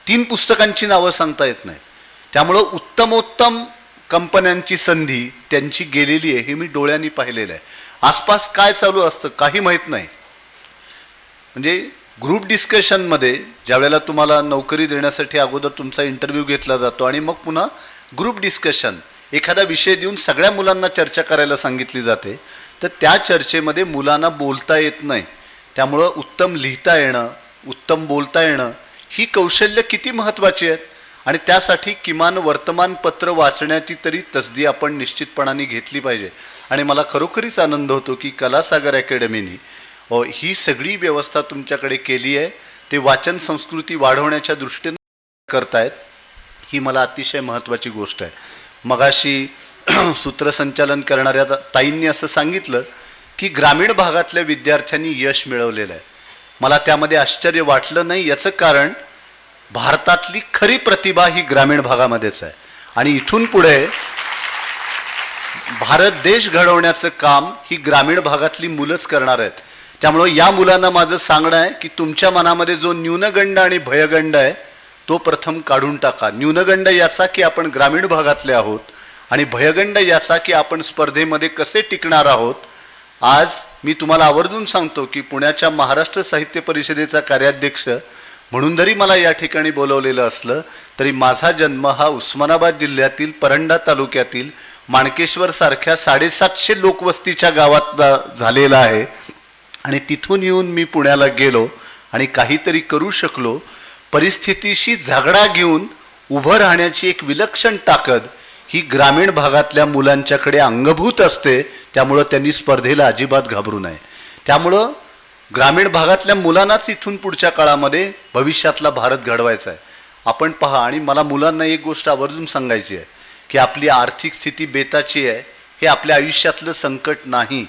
3 पुस्तकांची नावं सांगता येत नाही. त्यामुळं उत्तमोत्तम कंपन्यांची संधी त्यांची गेलेली आहे, हे मी डोळ्यांनी पाहिलेलं आहे. आसपास काय चालू असतं काही माहीत नाही. म्हणजे ग्रुप डिस्कशनमध्ये ज्या वेळेला तुम्हाला नोकरी देण्यासाठी अगोदर तुमचा इंटरव्ह्यू घेतला जातो आणि मग पुन्हा ग्रुप डिस्कशन, एखादा विषय देऊन सगळ्या मुलांना चर्चा करायला सांगितली जाते, तर त्या चर्चेमध्ये मुलांना बोलता येत नाही. त्यामुळं उत्तम लिहिता येणं, उत्तम बोलता येणं ही कौशल्य किती महत्त्वाची आहेत. आणि त्यासाठी किमान वर्तमानपत्र वाचण्याची तरी तसदी आपण निश्चितपणाने घेतली पाहिजे. आणि मला खरोखरीच आनंद होतो की कलासागर अकॅडमीनी ही सगळी व्यवस्था तुमच्याकडे केली आहे. ते वाचन संस्कृती वाढवण्याच्या दृष्टीने करतायत, ही मला अतिशय महत्त्वाची गोष्ट आहे. मगाशी सूत्रसंचालन करणाऱ्या ताईंनी असं सांगितलं की ग्रामीण भागातल्या विद्यार्थ्यांनी यश मिळवलेलं आहे. मला त्यामध्ये आश्चर्य वाटलं नाही. याचं कारण भारतातली खरी प्रतिभा ही ग्रामीण भागामध्येच आहे. आणि इथून पुढे भारत देश घडवण्याचं काम ही ग्रामीण भागातली मुलंच करणार आहेत. त्यामुळं या मुलांना माझं सांगणं आहे की तुमच्या मनामध्ये जो न्यूनगंड आणि भयगंड आहे तो प्रथम काढून टाका. न्यूनगंड याचा की आपण ग्रामीण भागातले आहोत आणि भयगंड याचा की आपण स्पर्धेमध्ये कसे टिकणार आहोत. आज मी तुम्हाला आवर्जून सांगतो की पुण्याच्या महाराष्ट्र साहित्य परिषदेचा कार्याध्यक्ष म्हणून जरी मला या ठिकाणी बोलवलेलं असलं तरी माझा जन्म हा उस्मानाबाद जिल्ह्यातील परंडा तालुक्यातील माणकेश्वर सारख्या 750 लोकवस्तीच्या गावात झालेला आहे. आणि तिथून येऊन मी पुण्याला गेलो आणि काहीतरी करू शकलो. परिस्थितीशी झगडा घेऊन उभं राहण्याची एक विलक्षण ताकद ही ग्रामीण भागातल्या मुलांच्याकडे अंगभूत असते. त्यामुळं त्यांनी स्पर्धेला अजिबात घाबरू नये. त्यामुळं ग्रामीण भागातल्या मुलांनाच इथून पुढच्या काळामध्ये भविष्यातला भारत घडवायचा आहे. आपण पहा, आणि मला मुलांना एक गोष्ट आवर्जून सांगायची आहे की आपली आर्थिक स्थिती बेताची आहे हे आपल्या आयुष्यातलं संकट नाही.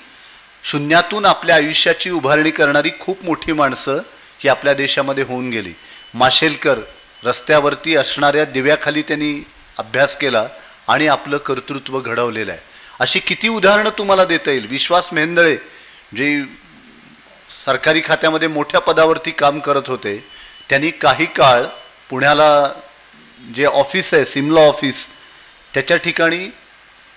शून्यातून आपल्या आयुष्याची उभारणी करणारी खूप मोठी माणसं ही आपल्या देशामध्ये होऊन गेली. माशेलकर रस्त्यावरती असणाऱ्या दिव्याखाली त्यांनी अभ्यास केला आणि आपलं कर्तृत्व घडवलेलं आहे. अशी किती उदाहरणं तुम्हाला देता येईल. विश्वास मेहेंदळे जे सरकारी खात्यामध्ये मोठ्या पदावरती काम करत होते, त्यांनी काही काळ पुण्याला जे ऑफिस आहे सिमला ऑफिस त्याच्या ठिकाणी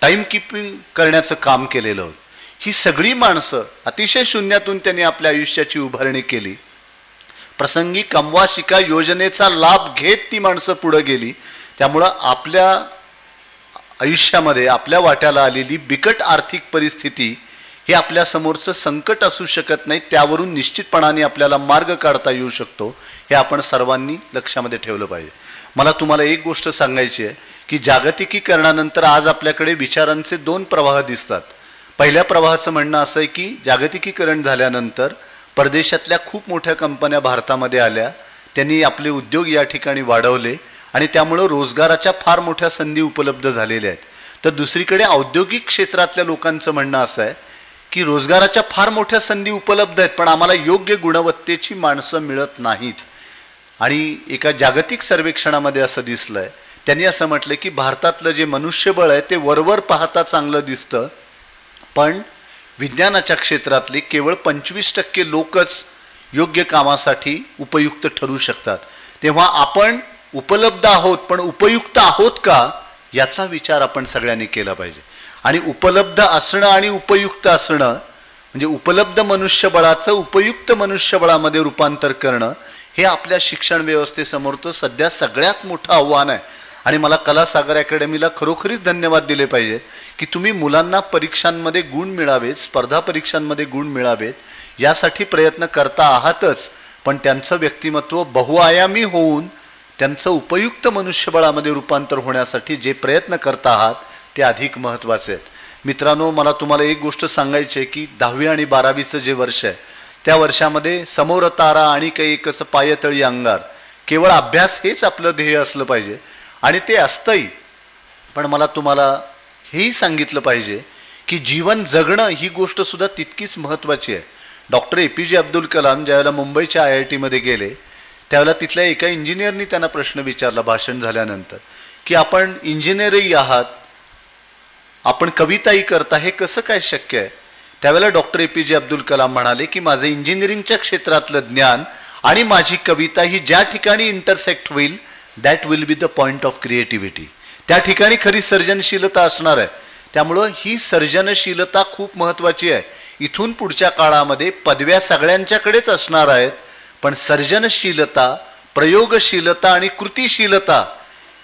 टाईम कीपिंग करण्याचं काम केलेलं होतं. ही सगळी माणसं अतिशय शून्यातून त्यांनी आपल्या आयुष्याची उभारणी केली. प्रसंगी कमवा शिका योजनेचा लाभ घेत ती माणसं पुढे गेली. त्यामुळं आपल्या आयुष्यामध्ये आपल्या वाट्याला आलेली बिकट आर्थिक परिस्थिती हे आपल्या समोरचं संकट असू शकत नाही, त्यावरून निश्चितपणाने आपल्याला मार्ग काढता येऊ शकतो, हे आपण सर्वांनी लक्षामध्ये ठेवलं पाहिजे. मला तुम्हाला एक गोष्ट सांगायची आहे की जागतिकीकरणानंतर आज आपल्याकडे विचारांचे 2 प्रवाह दिसतात. पहिल्या प्रवाहाचं म्हणणं असं आहे की जागतिकीकरण झाल्यानंतर परदेशातल्या खूप मोठ्या कंपन्या भारतामध्ये आल्या, त्यांनी आपले उद्योग या ठिकाणी वाढवले आणि त्यामुळं रोजगाराच्या फार मोठ्या संधी उपलब्ध झालेल्या आहेत. तर दुसरीकडे औद्योगिक क्षेत्रातल्या लोकांचं म्हणणं असं आहे की रोजगाराच्या फार मोठ्या संधी उपलब्ध आहेत, पण आम्हाला योग्य गुणवत्तेची माणसं मिळत नाहीत. आणि एका जागतिक सर्वेक्षणामध्ये असं दिसलंय, त्यांनी असं म्हटलं की भारतातलं जे मनुष्यबळ आहे ते वरवर पाहता चांगलं दिसतं, पण विज्ञानाच्या क्षेत्रातले केवळ 25% लोकच योग्य कामासाठी उपयुक्त ठरू शकतात. तेव्हा आपण उपलब्ध आहोत, पण उपयुक्त आहोत का याचा विचार आपण सगळ्यांनी केला पाहिजे. आणि उपलब्ध असणं आणि उपयुक्त असणं म्हणजे उपलब्ध मनुष्यबळाचं उपयुक्त मनुष्यबळामध्ये रूपांतर करणं, हे आपल्या शिक्षण व्यवस्थेसमोरचं सध्या सगळ्यात मोठं आव्हान आहे. आणि मला कलासागर अकॅडमीला खरोखरीच धन्यवाद दिले पाहिजे की तुम्ही मुलांना परीक्षांमध्ये गुण मिळावेत, स्पर्धा परीक्षांमध्ये गुण मिळावेत यासाठी प्रयत्न करता आहातच, पण त्यांचं व्यक्तिमत्व बहुआयामी होऊन त्यांचं उपयुक्त मनुष्यबळामध्ये रूपांतर होण्यासाठी जे प्रयत्न करता आहात ते अधिक महत्त्वाचे आहेत. मित्रांनो, मला तुम्हाला एक गोष्ट सांगायची आहे की 10वी आणि 12वीचं जे वर्ष आहे त्या वर्षामध्ये समोर तारा आणि काही एक असं पायतळी अंगार, केवळ अभ्यास हेच आपलं ध्येय असलं पाहिजे आणि ते असतंही. पण मला तुम्हाला हेही सांगितलं पाहिजे की जीवन जगणं ही गोष्ट सुद्धा तितकीच महत्त्वाची आहे. डॉक्टर APJ अब्दुल कलाम ज्यावेळेला मुंबईच्या IIT मध्ये गेले त्यावेळेला तिथल्या एका इंजिनियरनी त्यांना प्रश्न विचारला भाषण झाल्यानंतर की आपण इंजिनियरही आहात, आपण कविताही करता, हे कसं काय शक्य आहे? त्यावेळेला डॉक्टर APJ अब्दुल कलाम म्हणाले की माझं इंजिनिअरिंगच्या क्षेत्रातलं ज्ञान आणि माझी कविता ही ज्या ठिकाणी इंटरसेक्ट होईल that will be the point of creativity, त्या ठिकाणी खरी सर्जनशीलता असणार आहे. त्यामुळं ही सर्जनशीलता खूप महत्त्वाची आहे. इथून पुढच्या काळामध्ये पदव्या सगळ्यांच्याकडेच असणार आहेत, पण सर्जनशीलता, प्रयोगशीलता आणि कृतिशीलता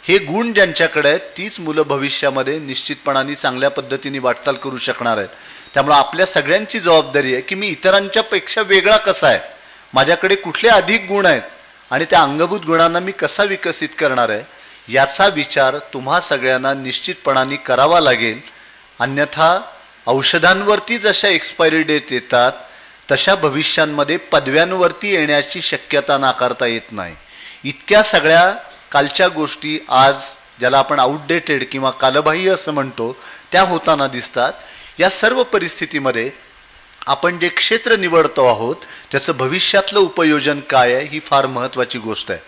हे गुण ज्यांच्याकडे आहेत तीच मुलं भविष्यामध्ये निश्चितपणाने चांगल्या पद्धतीने वाटचाल करू शकणार आहेत. त्यामुळे आपल्या सगळ्यांची जबाबदारी आहे की मी इतरांच्या पेक्षा वेगळा कसा आहे, माझ्याकडे कुठले अधिक गुण आहेत आणि त्या अंगभूत गुणांना मी कसा विकसित करणार आहे याचा विचार तुम्हा सगळ्यांना निश्चितपणाने करावा लागेल. अन्यथा औषधांवरती जशा एक्सपायरी डेट येतात तशा भविष्यांमध्ये पदव्यांवरती येण्याची शक्यता नाकारता येत नाही. इतक्या सगळ्या कालच्या गोष्टी आज ज्याला आपण आउटडेटेड किंवा कालबाह्य असं म्हणतो त्या होताना दिसतात. या सर्व परिस्थितीमध्ये आपण जे क्षेत्र निवडतो आहोत त्याचं भविष्यातलं उपयोजन काय आहे ही फार महत्त्वाची गोष्ट आहे.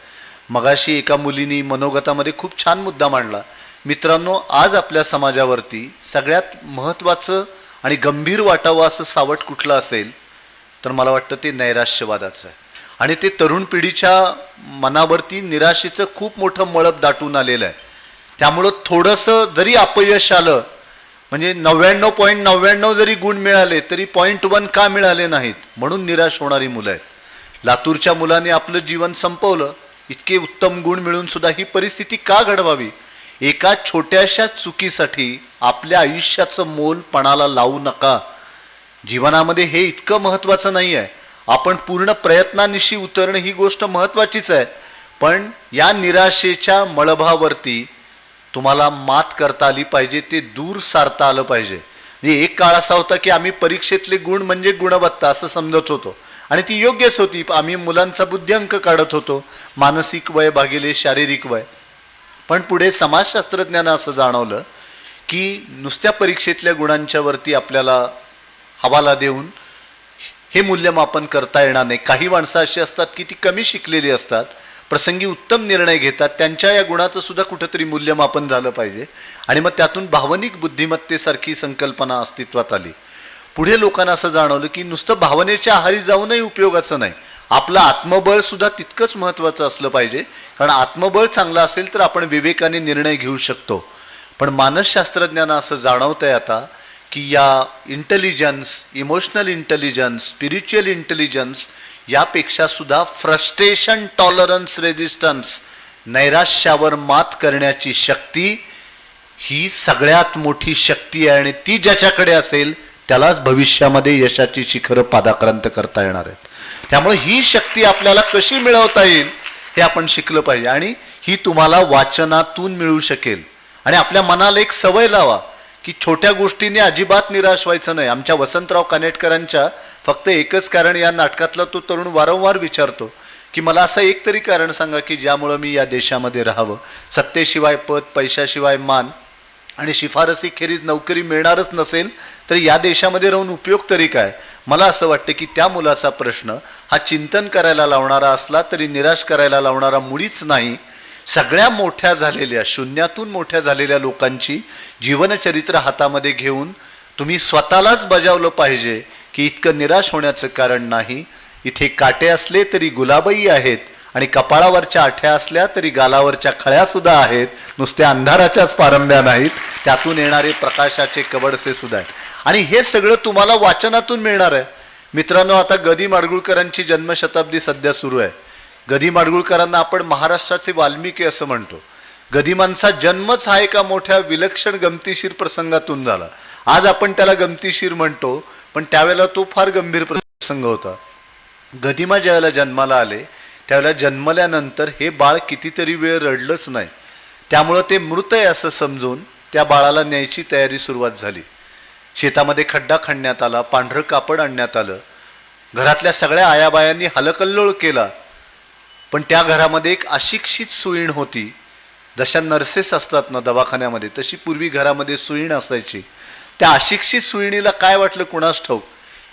मगाशी एका मुलीने मनोगतामध्ये खूप छान मुद्दा मांडला. मित्रांनो, आज आपल्या समाजावरती सगळ्यात महत्त्वाचं आणि गंभीर वाटावं असं सावट कुठलं असेल तर मला वाटतं ते नैराश्यवादाचं आहे. आणि ते तरुण पिढीच्या मनावरती निराशेचं खूप मोठं मळब दाटून आलेलं आहे. त्यामुळं थोडंसं जरी अपयश आलं, म्हणजे 99.99 जरी गुण मिळाले तरी 0.1 का मिळाले नाहीत म्हणून निराश होणारी मुलं आहेत. लातूरच्या मुलाने आपलं जीवन संपवलं. इतके उत्तम गुण मिळून सुद्धा ही परिस्थिती का घडवावी? एका छोट्याशा चुकीसाठी आपल्या आयुष्याचं मोल पणाला लावू नका. जीवनामध्ये हे इतकं महत्त्वाचं नाही आहे. आपण पूर्ण प्रयत्नानिशी उतरणं ही गोष्ट महत्त्वाचीच आहे, पण या निराशेच्या मळभावरती तुम्हाला मात करता आली पाहिजे, ते दूर सारता आलं पाहिजे. म्हणजे एक काळ असा होता की आम्ही परीक्षेतले गुण म्हणजे गुणवत्ता असं समजत होतो आणि ती योग्यच होती. आम्ही मुलांचा बुद्ध्यांक काढत होतो, मानसिक वय भागिले शारीरिक वय. पण पुढे समाजशास्त्रज्ञानं असं जाणवलं की नुसत्या परीक्षेतल्या गुणांच्या वरती आपल्याला हवाला देऊन हे मूल्यमापन करता येणार नाही. काही माणसं अशी असतात की ती कमी शिकलेली असतात, प्रसंगी उत्तम निर्णय घेतात, त्यांच्या या गुणाचं सुद्धा कुठंतरी मूल्यमापन झालं पाहिजे आणि मग त्यातून भावनिक बुद्धिमत्तेसारखी संकल्पना अस्तित्वात आली. पुढे लोकांना असं जाणवलं की नुसतं भावनेच्या आहारी जाऊनही उपयोगाचं नाही, आपलं आत्मबळ सुद्धा तितकंच महत्त्वाचं असलं पाहिजे. कारण आत्मबळ चांगलं असेल तर आपण विवेकाने निर्णय घेऊ शकतो. पण मानसशास्त्रज्ञांना असं जाणवतंय आता की या intelligence, emotional intelligence, spiritual intelligence यापेक्षा सुद्धा फ्रस्ट्रेशन टॉलरन्स रेजिस्टन्स, नैराश्यावर मात करण्याची शक्ती ही सगळ्यात मोठी शक्ती आहे आणि ती ज्याच्याकडे असेल त्यालाच भविष्यामध्ये यशाची शिखरं पादाक्रांत करता येणार आहेत. त्यामुळे ही शक्ती आपल्याला कशी मिळवता येईल हे आपण शिकलं पाहिजे, आणि ही तुम्हाला वाचनातून मिळू शकेल. आणि आपल्या मनाला एक सवय लावा की छोट्या गोष्टीने अजिबात निराश व्हायचं नाही. आमच्या वसंतराव कानेटकरांच्या फक्त एकच कारण या नाटकातला तो तरुण वारंवार विचारतो की मला असं एक तरी कारण सांगा की ज्यामुळं मी या देशामध्ये राहावं. सत्तेशिवाय पद, पैशाशिवाय मान आणि शिफारसी खेरीज नोकरी मिळणारच नसेल तर या देशामध्ये राहून उपयोग तरी काय. मला असं वाटतं की त्या मुलाचा प्रश्न हा चिंतन करायला लावणारा असला तरी निराश करायला लावणारा मुळीच नाही. सगळ्या मोठ्या झालेल्या, शून्यातून मोठ्या झालेल्या लोकांची जीवनचरित्र हातामध्ये घेऊन तुम्ही स्वतःलाच बजावलं पाहिजे की इतकं निराश होण्याचं कारण नाही. इथे काटे असले तरी गुलाबही आहेत, आणि कपाळावरच्या आठ्या असल्या तरी गालावरच्या खळ्या सुद्धा आहेत. नुसत्या अंधाराच्याच पारंब्या नाहीत, त्यातून येणारे प्रकाशाचे कवडसे सुद्धा आहेत. आणि हे सगळं तुम्हाला वाचनातून मिळणार आहे. मित्रांनो, आता गदी माडगुळकरांची जन्मशताब्दी सध्या सुरू आहे. गदी माडगुळकरांना आपण महाराष्ट्राचे वाल्मिकी असं म्हणतो. गदिमांचा जन्मच हा एका मोठ्या विलक्षण गमतीशीर प्रसंगातून झाला. आज आपण त्याला गमतीशीर म्हणतो, पण त्यावेळेला तो फार गंभीर प्रसंग होता. गदिमा ज्यावेळेला जन्माला आले त्यावेळेला जन्मल्यानंतर हे बाळ कितीतरी वेळ रडलंच नाही. त्यामुळं ते मृत आहे असं समजून त्या बाळाला न्यायची तयारी सुरुवात झाली. शेतामध्ये खड्डा खणण्यात आला, पांढरं कापड आणण्यात आलं. घरातल्या सगळ्या आयाबायांनी हलकल्लोळ केला. पण त्या घरामध्ये एक अशिक्षित सुईण होती. जशा नर्सेस असतात ना दवाखान्यामध्ये, तशी पूर्वी घरामध्ये सुईण असायची. त्या अशिक्षित सुईणीला काय वाटलं कुणास ठाऊक,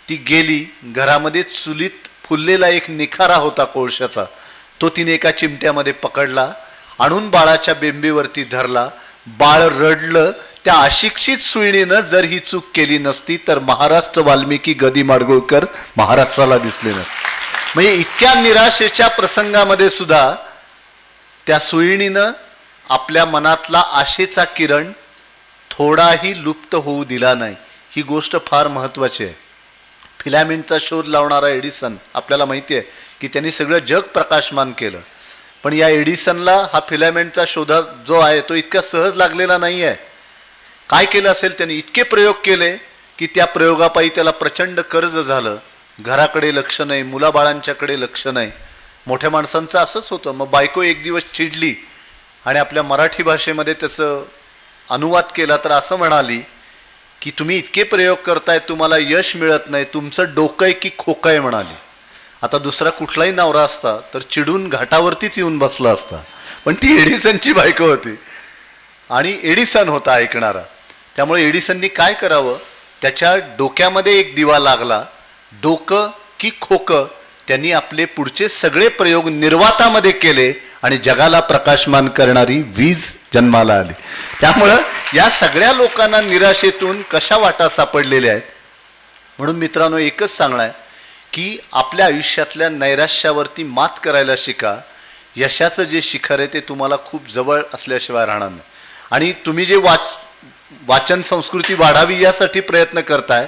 ती गेली. घरामध्ये चुलीत फुललेला एक निखारा होता कोळशाचा, तो तिने एका चिमट्यामध्ये पकडला, आणून बाळाच्या बेंबीवरती धरला. बाळ रडलं. त्या अशिक्षित सुईणीनं जर ही चूक केली नसती तर महाराष्ट्र वाल्मिकी गदी माडगुळकर महाराष्ट्राला दिसले नसते. म्हणजे इतक्या निराशेच्या प्रसंगामध्ये सुद्धा त्या सुईणीनं आपल्या मनातला आशेचा किरण थोडाही लुप्त होऊ दिला नाही. ही गोष्ट फार महत्त्वाची आहे. फिलामेंटचा शोध लावणारा एडिसन, आपल्याला माहिती आहे की त्यांनी सगळं जग प्रकाशमान केलं. पण या एडिसनला हा फिलामेंटचा शोध जो आहे तो इतका सहज लागलेला नाही आहे. काय केलं असेल त्यांनी, इतके प्रयोग केले की त्या प्रयोगापायी त्याला प्रचंड कर्ज झालं. घराकडे लक्ष नाही, मुलाबाळांच्याकडे लक्ष नाही. मोठ्या माणसांचं असंच होतं. मग बायको एक दिवस चिडली आणि आपल्या मराठी भाषेमध्ये त्याचं अनुवाद केला तर असं म्हणाली की तुम्ही इतके प्रयोग करताय, तुम्हाला यश मिळत नाही, तुमचं डोकं आहे की खोकं आहे म्हणाली. आता दुसरा कुठलाही नवरा असता तर चिडून घाटावरतीच येऊन बसला असता. पण ती एडिसनची बायको होती आणि एडिसन होता ऐकणारा. त्यामुळे एडिसननी काय करावं, त्याच्या डोक्यामध्ये एक दिवा लागला. डोकं की खोकं, त्यांनी आपले पुढचे सगळे प्रयोग निर्वातामध्ये केले आणि जगाला प्रकाशमान करणारी वीज जन्माला आली. त्यामुळं या सगळ्या लोकांना निराशेतून कशा वाटा सापडलेल्या आहेत. म्हणून मित्रांनो, एकच सांगणं आहे की आपल्या आयुष्यातल्या नैराश्यावरती मात करायला शिका. यशाचं जे शिखर आहे ते तुम्हाला खूप जवळ असल्याशिवाय राहणार नाही. आणि तुम्ही जे वाचन संस्कृती वाढावी यासाठी प्रयत्न करताय,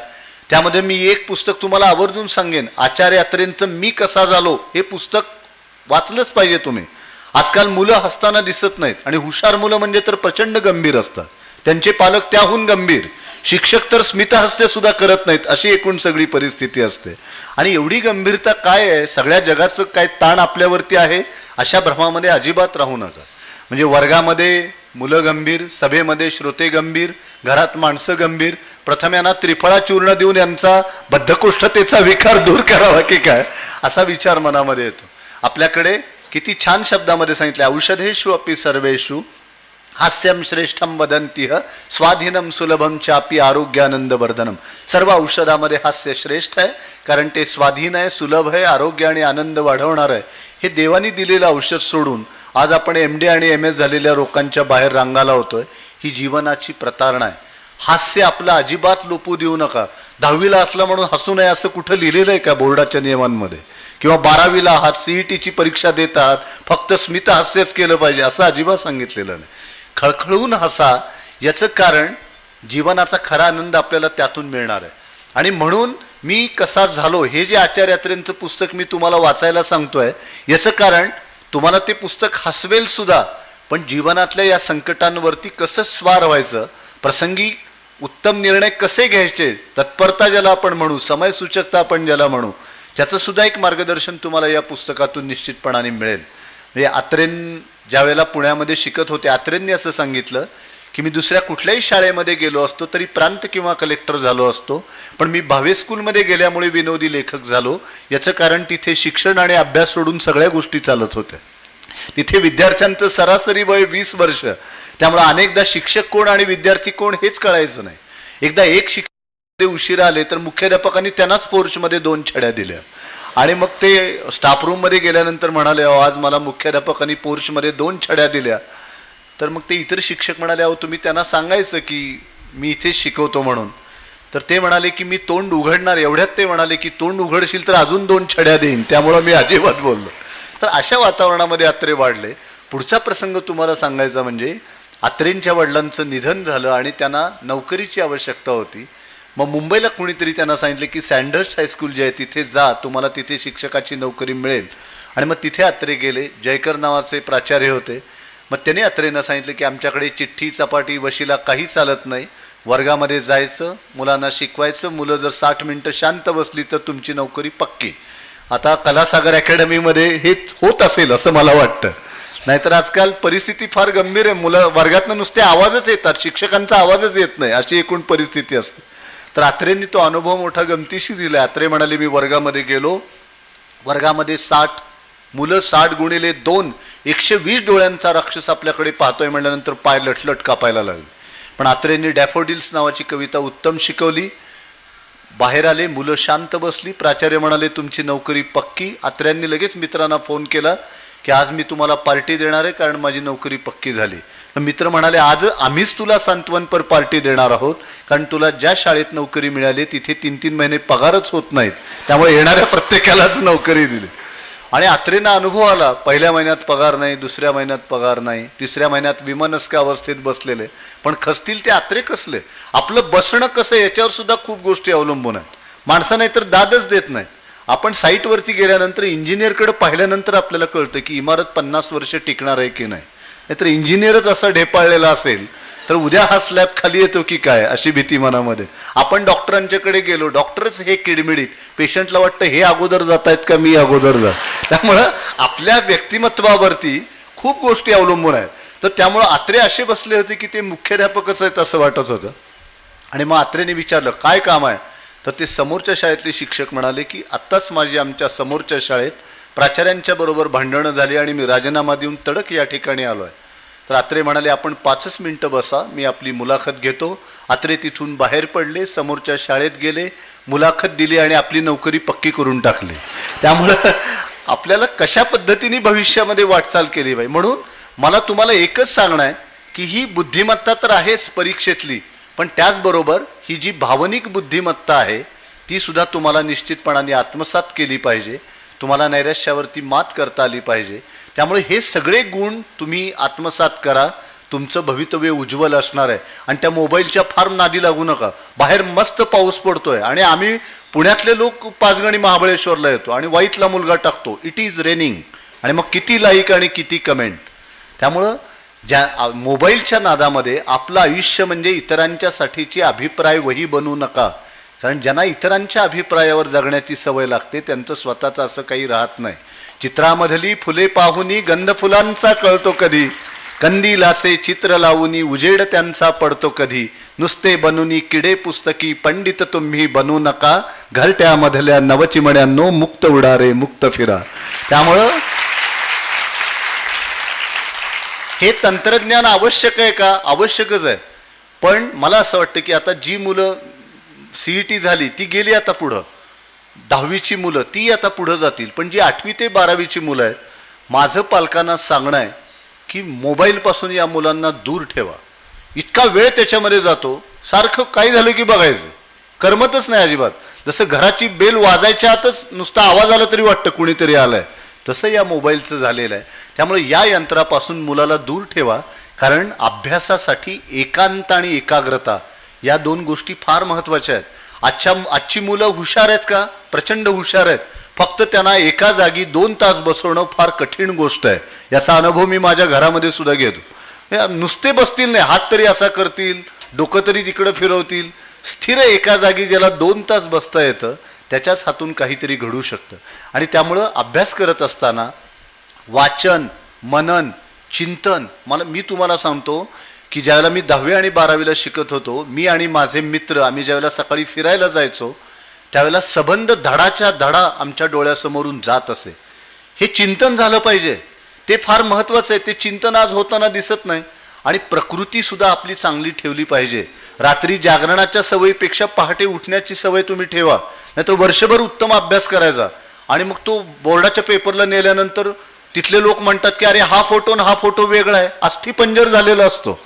त्यामध्ये मी एक पुस्तक तुम्हाला आवर्जून सांगेन. आचार्य अत्रेंचं मी कसा झालो हे पुस्तक वाचलंच पाहिजे तुम्ही. आजकाल मुलं हसताना दिसत नाहीत आणि हुशार मुलं म्हणजे तर प्रचंड गंभीर असतात. त्यांचे पालक त्याहून गंभीर, शिक्षक तर स्मितहास्य सुद्धा करत नाहीत, अशी एकूण सगळी परिस्थिती असते. आणि एवढी गंभीरता काय आहे, सगळ्या जगाचं काय ताण आपल्यावरती आहे, अशा भ्रमामध्ये अजिबात राहू नका. म्हणजे वर्गामध्ये मुलं गंभीर, सभेमध्ये श्रोते गंभीर, घरात माणसं गंभीर. प्रथम यांना त्रिफळा चूर्ण देऊन यांचा बद्धकोष्ठतेचा विकार दूर करावा की काय, असा विचार मनामध्ये येतो. आपल्याकडे किती छान शब्दामध्ये सांगितले, औषधेषु अपि सर्वेषु हास्यम श्रेष्ठम वदंतीह स्वाधीनम सुलभम चापी आरोग्यानंदवर्धनम. सर्व औषधामध्ये हास्य श्रेष्ठ आहे, कारण ते स्वाधीन आहे, सुलभ आहे, आरोग्य आणि आनंद वाढवणार आहे. हे देवानी दिलेलं औषध सोडून आज आपण MD आणि MS झालेल्या लोकांच्या बाहेर रांगाला होतोय. ही जीवनाची प्रतारणा आहे. हास्य आपलं अजिबात लोपू देऊ नका. 10वीला असलं म्हणून हसू नये असं कुठं लिहिलेलं आहे का बोर्डाच्या नियमांमध्ये? किंवा 12वीला आहात, CETची परीक्षा देतात, फक्त स्मित हास्यच केलं पाहिजे असं अजिबात सांगितलेलं नाही. खळखळून हसा. याचं कारण जीवनाचा खरा आनंद आपल्याला त्यातून मिळणार आहे. आणि म्हणून मी कसा झालो हे जे आचार्य अत्रेंचं पुस्तक मी तुम्हाला वाचायला सांगतोय, याचं कारण तुम्हाला ते पुस्तक हसवेल सुद्धा, पण जीवनातल्या या संकटांवरती कसं स्वार व्हायचं, प्रसंगी उत्तम निर्णय कसे घ्यायचे, तत्परता ज्याला आपण म्हणू, समयसूचकता आपण ज्याला म्हणू, त्याचं सुद्धा एक मार्गदर्शन तुम्हाला या पुस्तकातून निश्चितपणाने मिळेल. म्हणजे आत्रेन ज्या वेळेला पुण्यामध्ये शिकत होते, आत्रेंनी असं सांगितलं की मी दुसऱ्या कुठल्याही शाळेमध्ये गेलो असतो तरी प्रांत किंवा कलेक्टर झालो असतो, पण मी भावे स्कूलमध्ये गेल्यामुळे विनोदी लेखक झालो. याचं कारण तिथे शिक्षण आणि अभ्यास सोडून सगळ्या गोष्टी चालत होत्या. तिथे विद्यार्थ्यांचं सरासरी वय 20 वर्ष, त्यामुळे अनेकदा शिक्षक कोण आणि विद्यार्थी कोण हेच कळायचं नाही. एकदा एक शिक्षक उशिरा आले तर मुख्याध्यापकांनी त्यांनाच पोर्चमध्ये 2 छड्या दिल्या आणि मग ते स्टाफ रूममध्ये गेल्यानंतर म्हणाले, अहो आज मला मुख्याध्यापकांनी पोर्चमध्ये 2 छड्या दिल्या. तर मग ते इतर शिक्षक म्हणाले, अहो तुम्ही त्यांना सांगायचं की मी इथेच शिकवतो म्हणून. तर ते म्हणाले की मी तोंड उघडणार. एवढ्यात ते म्हणाले की तोंड उघडशील तर अजून 2 छड्या देईन, त्यामुळं मी अजिबात बोललो. तर अशा वातावरणामध्ये अत्रे वाढले. पुढचा प्रसंग तुम्हाला सांगायचा म्हणजे अत्रेंच्या वडिलांचं निधन झालं आणि त्यांना नोकरीची आवश्यकता होती. मग मुंबईला कोणीतरी त्यांना सांगितले की सँडहर्स्ट हायस्कूल जे आहे तिथे जा, तुम्हाला तिथे शिक्षकाची नोकरी मिळेल. आणि मग तिथे अत्रे गेले. जयकर नावाचे प्राचार्य होते. मग त्याने अत्रेंना सांगितलं की आमच्याकडे चिठ्ठी चपाटी वशिला काही चालत नाही, वर्गामध्ये जायचं, मुलांना शिकवायचं, मुलं जर 60 मिनिटं शांत बसली तर तुमची नोकरी पक्की. आता कलासागर अकॅडमीमध्ये हे होत असेल असं मला वाटतं, नाहीतर आजकाल परिस्थिती फार गंभीर आहे. मुलं वर्गातनं नुसते आवाजच येतात, शिक्षकांचा आवाजच येत नाही, अशी एकूण परिस्थिती असते. तर अत्रेंनी तो अनुभव मोठा गमतीशीर दिला. अत्रे म्हणाले, मी वर्गामध्ये गेलो, वर्गामध्ये 60 मुलं, 60 गुणिले 2, 120 डोळ्यांचा राक्षस आपल्याकडे पाहतोय म्हटल्यानंतर पाय लटलट कापायला लागले. पण अत्रेंनी डॅफोडिल्स नावाची कविता उत्तम शिकवली. बाहेर आले, मुलं शांत बसली. प्राचार्य म्हणाले तुमची नोकरी पक्की. अत्र्यांनी लगेच मित्रांना फोन केला की आज मी तुम्हाला पार्टी देणार आहे कारण माझी नोकरी पक्की झाली. तर मित्र म्हणाले आज आम्हीच तुला सांत्वनपर पार्टी देणार आहोत, कारण तुला ज्या शाळेत नोकरी मिळाली तिथे 3-3 महिने पगारच होत नाहीत, त्यामुळे येणाऱ्या प्रत्येकालाच नोकरी दिली. आणि अत्रेंना अनुभव आला, पहिल्या महिन्यात पगार नाही, दुसऱ्या महिन्यात पगार नाही, तिसऱ्या महिन्यात विमनस्क अवस्थेत बसलेले. पण खसतील ते अत्रे कसले, आपलं बसणं कसं याच्यावर सुद्धा खूप गोष्टी अवलंबून आहेत. माणसं नाही तर दादच देत नाही. आपण साईटवरती गेल्यानंतर इंजिनियरकडे पाहिल्यानंतर आपल्याला कळतं की इमारत 50 वर्ष टिकणार आहे की नाही. नाहीतर इंजिनियरच असा ढेपाळलेला असेल तर उद्या हा स्लॅब खाली येतो की काय अशी भीती मनामध्ये. आपण डॉक्टरांच्याकडे गेलो, डॉक्टरच हे किडमिडीत, पेशंटला वाटतं हे अगोदर जात आहेत का मी अगोदर जात. त्यामुळं आपल्या व्यक्तिमत्वावरती खूप गोष्टी अवलंबून आहेत. तर त्यामुळं अत्रे असे बसले होते की ते मुख्याध्यापकच आहेत असं वाटत होतं. आणि मग अत्रेने विचारलं काय काम आहे, तर ते समोरच्या शाळेतले शिक्षक म्हणाले की आत्ताच माझी आमच्या समोरच्या शाळेत प्राचार्यांच्या बरोबर भांडणं झाली आणि मी राजीनामा देऊन तडक या ठिकाणी आलो आहे. तर अत्रे म्हणाले आपण 5 मिनिटं बसा, मी आपली मुलाखत घेतो. अत्रे तिथून बाहेर पडले, समोरच्या शाळेत गेले, मुलाखत दिली आणि आपली नोकरी पक्की करून टाकली. त्यामुळं आपल्याला कशा पद्धतीने भविष्यामध्ये वाटचाल केली पाहिजे. म्हणून मला तुम्हाला एकच सांगणं आहे की ही बुद्धिमत्ता तर आहेच परीक्षेतली, पण त्याचबरोबर ही जी भावनिक बुद्धिमत्ता आहे ती सुद्धा तुम्हाला निश्चितपणाने आत्मसात केली पाहिजे. तुम्हाला नैराश्यावरती मात करता आली पाहिजे. त्यामुळे हे सगळे गुण तुम्ही आत्मसात करा, तुमचं भवितव्य उज्ज्वल असणार आहे. आणि त्या मोबाईलच्या फार नादी लागू नका. बाहेर मस्त पाऊस पडतोय आणि आम्ही पुण्यातले लोक पाचगणी महाबळेश्वरला येतो आणि वाईटला मुलगा टाकतो इट इज रेनिंग, आणि मग किती लाईक आणि किती कमेंट. त्यामुळं ज्या मोबाईलच्या नादामध्ये आपलं आयुष्य म्हणजे इतरांच्यासाठीची अभिप्राय वही बनवू नका. कारण ज्यांना इतरांच्या अभिप्रायावर जगण्याची सवय लागते त्यांचं स्वतःचं असं काही राहत नाही. चित्रामधली फुले पाहुनी गंध फुलांचा कळतो कधी, कंदीलाचे चित्र लावूनी उजेड त्यांचा पडतो कधी. नुसते बनूनी किडे पुस्तकी पंडित तुम्ही बनू नका, घरट्यामधल्या नवचिमण्यांनो मुक्त उडारे मुक्त फिरा. त्यामुळं हे तंत्रज्ञान आवश्यक आहे का, आवश्यकच आहे. पण मला असं वाटतं की आता जी मुलं CET झाली ती गेली आता पुढं, 10वीची मुलं ती आता पुढं जातील. पण जी 8वी ते 12वीची मुलं आहेत, माझं पालकांना सांगणं आहे की मोबाईलपासून या मुलांना दूर ठेवा. इतका वेळ त्याच्यामध्ये जातो, सारखं काही झालं की बघायचं, करमतच नाही अजिबात. जसं घराची बेल वाजायच्या आतच नुसता आवाज आला तरी वाटतं कुणीतरी आलाय, तसं या मोबाईलचं झालेलं आहे. त्यामुळे या यंत्रापासून मुलाला दूर ठेवा. कारण अभ्यासासाठी एकांत आणि एकाग्रता या 2 गोष्टी फार महत्त्वाच्या आहेत. आजची मुलं हुशार आहेत का, प्रचंड हुशार आहेत, फक्त त्यांना एका जागी 2 तास बसवणं फार कठीण गोष्ट आहे. याचा अनुभव मी माझ्या घरामध्ये सुद्धा घेतो. नुसते बसतील नाही, हात तरी असा करतील, डोकं तरी तिकडं फिरवतील. स्थिर एका जागी ज्याला 2 तास बसता येतं त्याच्याच हातून काहीतरी घडू शकतं. आणि त्यामुळं अभ्यास करत असताना वाचन, मनन, चिंतन, मी तुम्हाला सांगतो की ज्यावेळेला मी 10वी आणि 12वीला शिकत होतो, मी आणि माझे मित्र आम्ही ज्यावेळेला सकाळी फिरायला जायचो त्यावेळेला सबंध धडाच्या धडा आमच्या डोळ्यासमोरून जात असे. हे चिंतन झालं पाहिजे, ते फार महत्वाचं आहे. ते चिंतन आज होताना दिसत नाही. आणि प्रकृती सुद्धा आपली चांगली ठेवली पाहिजे. रात्री जागरणाच्या सवयीपेक्षा पहाटे उठण्याची सवय तुम्ही ठेवा, नाहीतर वर्षभर उत्तम अभ्यास करायचा आणि मग तो बोर्डाच्या पेपरला नेल्यानंतर तिथले लोक म्हणतात की अरे हा फोटो आणि हा फोटो वेगळा आहे, अस्थिपंजर झालेला असतो.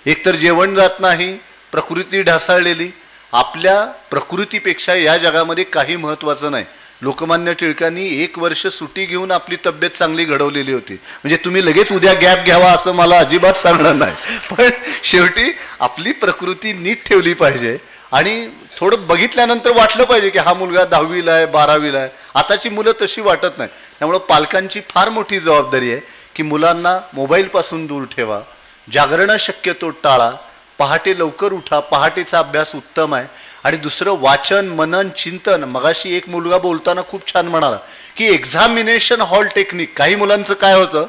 एकतर जेवण जात नाही, प्रकृती ढासळलेली. आपल्या प्रकृतीपेक्षा या जगामध्ये काही महत्वाचं नाही. लोकमान्य टिळकांनी 1 वर्ष सुट्टी घेऊन आपली तब्येत चांगली घडवलेली होती. म्हणजे तुम्ही लगेच उद्या गॅप घ्यावा असं मला अजिबात सांगणार नाही, पण शेवटी आपली प्रकृती नीट ठेवली पाहिजे. आणि थोडं बघितल्यानंतर वाटलं पाहिजे की हा मुलगा 10वीला आहे, 12वीला आहे. आताची मुलं तशी वाटत नाही. त्यामुळं पालकांची फार मोठी जबाबदारी आहे की मुलांना मोबाईलपासून दूर ठेवा, जागरणं शक्यतो टाळा, पहाटे लवकर उठा, पहाटेचा अभ्यास उत्तम आहे. आणि दुसरं वाचन, मनन, चिंतन. मगाशी एक मुलगा बोलताना खूप छान म्हणाला की एक्झामिनेशन हॉल टेक्निक. काही मुलांचं काय होतं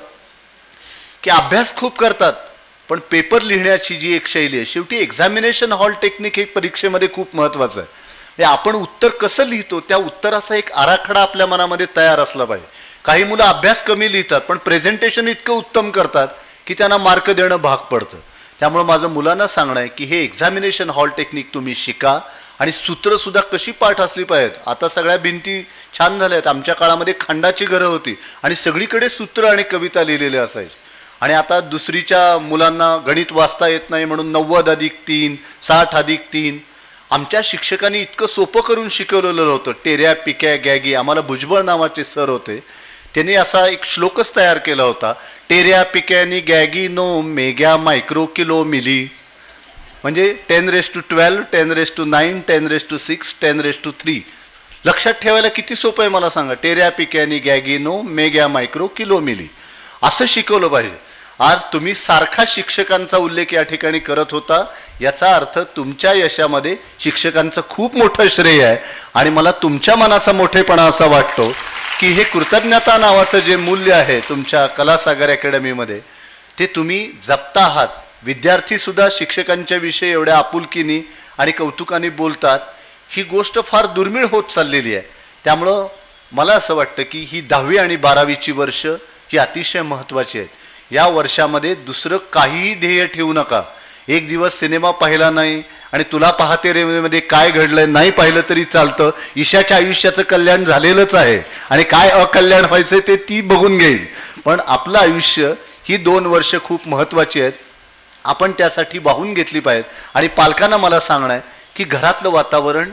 की अभ्यास खूप करतात पण पेपर लिहिण्याची जी एक शैली आहे, शेवटी एक्झामिनेशन हॉल टेक्निक हे परीक्षेमध्ये खूप महत्वाचं आहे. म्हणजे आपण उत्तर कसं लिहितो त्या उत्तराचा एक आराखडा आपल्या मनामध्ये तयार असला पाहिजे. काही मुलं अभ्यास कमी लिहितात पण प्रेझेंटेशन इतकं उत्तम करतात की त्यांना मार्क देणं भाग पडतं. त्यामुळे माझं मुलांना सांगणं आहे की हे एक्झामिनेशन हॉल टेक्निक तुम्ही शिका. आणि सूत्र सुद्धा कशी पाठ असली पाहिजेत. आता सगळ्या भिंती छान झाल्या आहेत. आमच्या काळामध्ये खंडाची घरं होती आणि सगळीकडे सूत्र आणि कविता लिहिलेले असायचे. आणि आता दुसरीच्या मुलांना गणित वाचता येत नाही म्हणून 90+3, 60+3. आमच्या शिक्षकांनी इतकं सोपं करून शिकवलेलं होतं. टेऱ्या पिक्या गॅगी. आम्हाला भुजबळ नावाचे सर होते, त्यांनी असा एक श्लोकच तयार केला होता. टेऱ्या पिक्यानी गॅगी नो मेग्या मायक्रो किलो मिली. म्हणजे 10⁻12, 10⁻9, 10⁻6, 10⁻3. लक्षात ठेवायला किती सोपं आहे मला सांगा. टेऱ्या पिक्यानी गॅगी नो मेग्या मायक्रो किलो मिली असं शिकवलं पाहिजे. आज तुम्ही सारखा शिक्षकांचा उल्लेख या ठिकाणी करत होता, याचा अर्थ तुमच्या यशामध्ये शिक्षकांचं खूप मोठं श्रेय आहे. आणि मला तुमच्या मनाचा मोठेपणा असा वाटतो की हे कृतज्ञता नावाचं जे मूल्य आहे तुमच्या कलासागर अकॅडमीमध्ये ते तुम्ही जपता आहात. विद्यार्थी सुद्धा शिक्षकांच्या विषयी एवढ्या आपुलकीने आणि कौतुकाने बोलतात, ही गोष्ट फार दुर्मिळ होत चाललेली आहे. त्यामुळं मला असं वाटतं की ही 10वी आणि 12वीची वर्ष ही अतिशय महत्त्वाची आहेत. या वर्षामध्ये दुसरं काहीही ध्येय ठेवू नका. एक दिवस सिनेमा पाहिला नाही आणि तुला पाहते रे मध्ये काय घडलंय नाही पाहिलं तरी चालतं. ईशाच्या आयुष्याचं कल्याण झालेलंच आहे आणि काय अकल्याण व्हायचंय ते ती बघून घेईल. पण आपलं आयुष्य ही 2 वर्ष खूप महत्त्वाची आहेत. आपण त्यासाठी वाहून घेतली पाहिजेत. आणि पालकांना मला सांगणं आहे की घरातलं वातावरण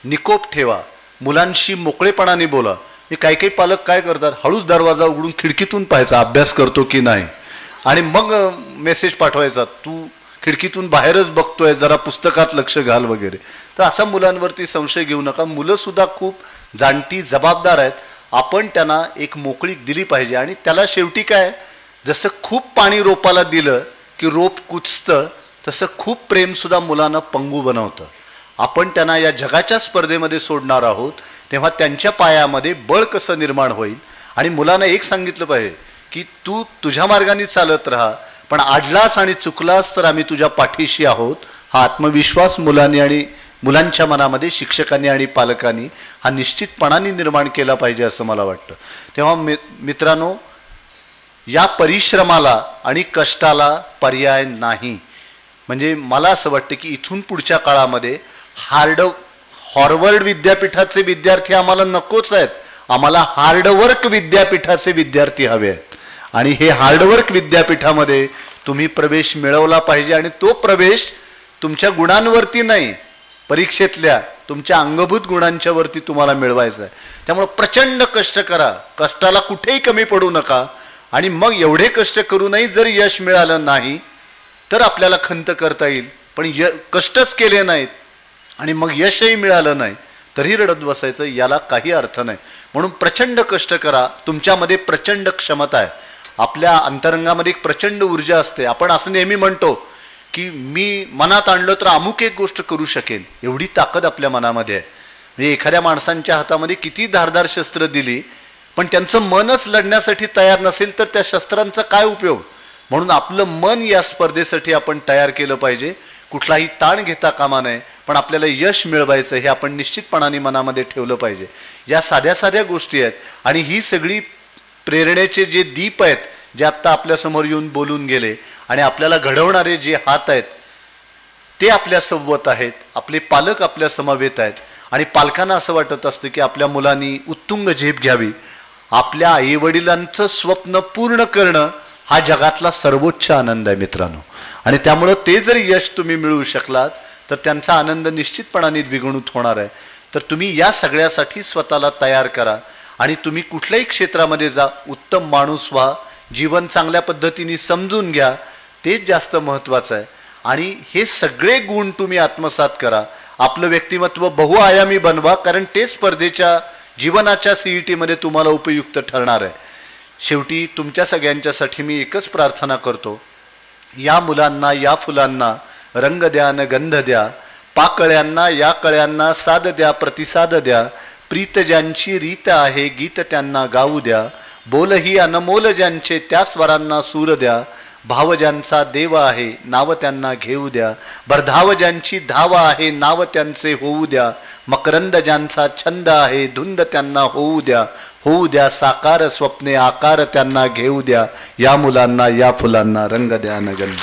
निकोप ठेवा, मुलांशी मोकळेपणाने बोला. काही काही पालक काय करतात, हळूच दरवाजा उघडून खिडकीतून पाहायचा अभ्यास करतो की नाही आणि मग मेसेज पाठवायचा तू खिडकीतून बाहेरच बघतोय, जरा पुस्तकात लक्ष घाल वगैरे. तर असा मुलांवरती संशय घेऊ नका. मुलं सुद्धा खूप जाणती जबाबदार आहेत. आपण त्यांना एक मोकळीक दिली पाहिजे. आणि त्याला शेवटी काय, जसं खूप पाणी रोपाला दिलं की रोप कुचतं, तसं खूप प्रेम सुद्धा मुलांना पंगू बनवतं. आपण त्यांना या जगाच्या स्पर्धेमध्ये सोडणार आहोत तेव्हा त्यांच्या पायामध्ये बळ कसं निर्माण होईल. आणि मुलांना एक सांगितलं पाहिजे की तू तुझ्या मार्गाने चालत राहा, पण आडलास आणि चुकलास तर आम्ही तुझ्या पाठीशी आहोत. हा आत्मविश्वास मुलांनी आणि मुलांच्या मनामध्ये शिक्षकांनी आणि पालकांनी हा निश्चितपणाने निर्माण केला पाहिजे असं मला वाटतं. तेव्हा मित्रांनो, या परिश्रमाला आणि कष्टाला पर्याय नाही. म्हणजे मला असं वाटतं की इथून पुढच्या काळामध्ये हार्वर्ड विद्यापीठाचे विद्यार्थी आम्हाला नकोच आहेत. आम्हाला हार्डवर्क विद्यापीठाचे विद्यार्थी हवे आहेत. आणि हे हार्डवर्क विद्यापीठामध्ये तुम्ही प्रवेश मिळवला पाहिजे. आणि तो प्रवेश तुमच्या गुणांवरती नाही, परीक्षेतल्या तुमच्या अंगभूत गुणांच्या वरती तुम्हाला मिळवायचा आहे. त्यामुळे प्रचंड कष्ट करा, कष्टाला कुठेही कमी पडू नका. आणि मग एवढे कष्ट करूनही जर यश मिळालं नाही तर आपल्याला खंत करता येईल. पण कष्टच केले नाहीत आणि मग यशही मिळालं नाही तरी रडत बसायचं, याला काही अर्थ नाही. म्हणून प्रचंड कष्ट करा. तुमच्यामध्ये प्रचंड क्षमता आहे, आपल्या अंतरंगामध्ये एक प्रचंड ऊर्जा असते. आपण असं नेहमी म्हणतो की मी मनात आणलं तर अमुक एक गोष्ट करू शकेन, एवढी ताकद आपल्या मनामध्ये आहे. म्हणजे एखाद्या माणसांच्या हातामध्ये किती धारदार शस्त्र दिली, पण त्यांचं मनच लढण्यासाठी तयार नसेल तर त्या शस्त्रांचा काय उपयोग. म्हणून आपलं मन या स्पर्धेसाठी आपण तयार केलं पाहिजे. कुठलाही ताण घेता कामा नये, पण आपल्याला यश मिळवायचं हे आपण निश्चितपणाने मनामध्ये ठेवलं पाहिजे. या साध्या साध्या गोष्टी आहेत आणि ही सगळी प्रेरणेचे जे दीप आहेत जे आत्ता आपल्यासमोर येऊन बोलून गेले आणि आपल्याला घडवणारे जे हात आहेत ते आपल्या सोबत आहेत. आपले पालक आपल्या समवेत आहेत आणि पालकांना असं वाटत असतं की आपल्या मुलांनी उत्तुंग झेप घ्यावी. आपल्या आईवडिलांचं स्वप्न पूर्ण करणं हा जगातला सर्वोच्च आनंद आहे मित्रांनो. आणि त्यामुळं ते जर यश तुम्ही मिळवू शकलात तर त्यांचा आनंद निश्चितपणाने द्विगुणित होणार आहे. तर तुम्ही या सगळ्यासाठी स्वतःला तयार करा आणि तुम्ही कुठल्याही क्षेत्रामध्ये जा, उत्तम माणूस व्हा, जीवन चांगल्या पद्धतीने समजून घ्या, तेच जास्त महत्त्वाचं आहे. आणि हे सगळे गुण तुम्ही आत्मसात करा. आपलं व्यक्तिमत्व बहुआयामी बनवा, कारण ते स्पर्धेच्या जीवनाच्या CET मध्ये तुम्हाला उपयुक्त ठरणार आहे. शेवटी तुमच्या सगळ्यांच्यासाठी मी एकच प्रार्थना करतो, या मुलांना या फुलांना रंग द्या न गंध द्या, पाकळ्यांना या कळ्यांना साद द्या प्रतिसाद द्या, प्रीत ज्यांची रीत आहे गीत त्यांना गाऊ द्या, बोलही अनमोल ज्यांचे त्या स्वरांना सूर द्या, भाव ज्यांचा देव आहे नाव त्यांना घेऊ द्या, भरधाव ज्यांची धाव आहे नाव त्यांचे होऊ द्या, मकरंद ज्यांचा छंद आहे धुंद त्यांना होऊ द्या, होऊ द्या साकार स्वप्ने आकार त्यांना घेऊ द्या, या मुलांना या फुलांना रंग द्या न गंध.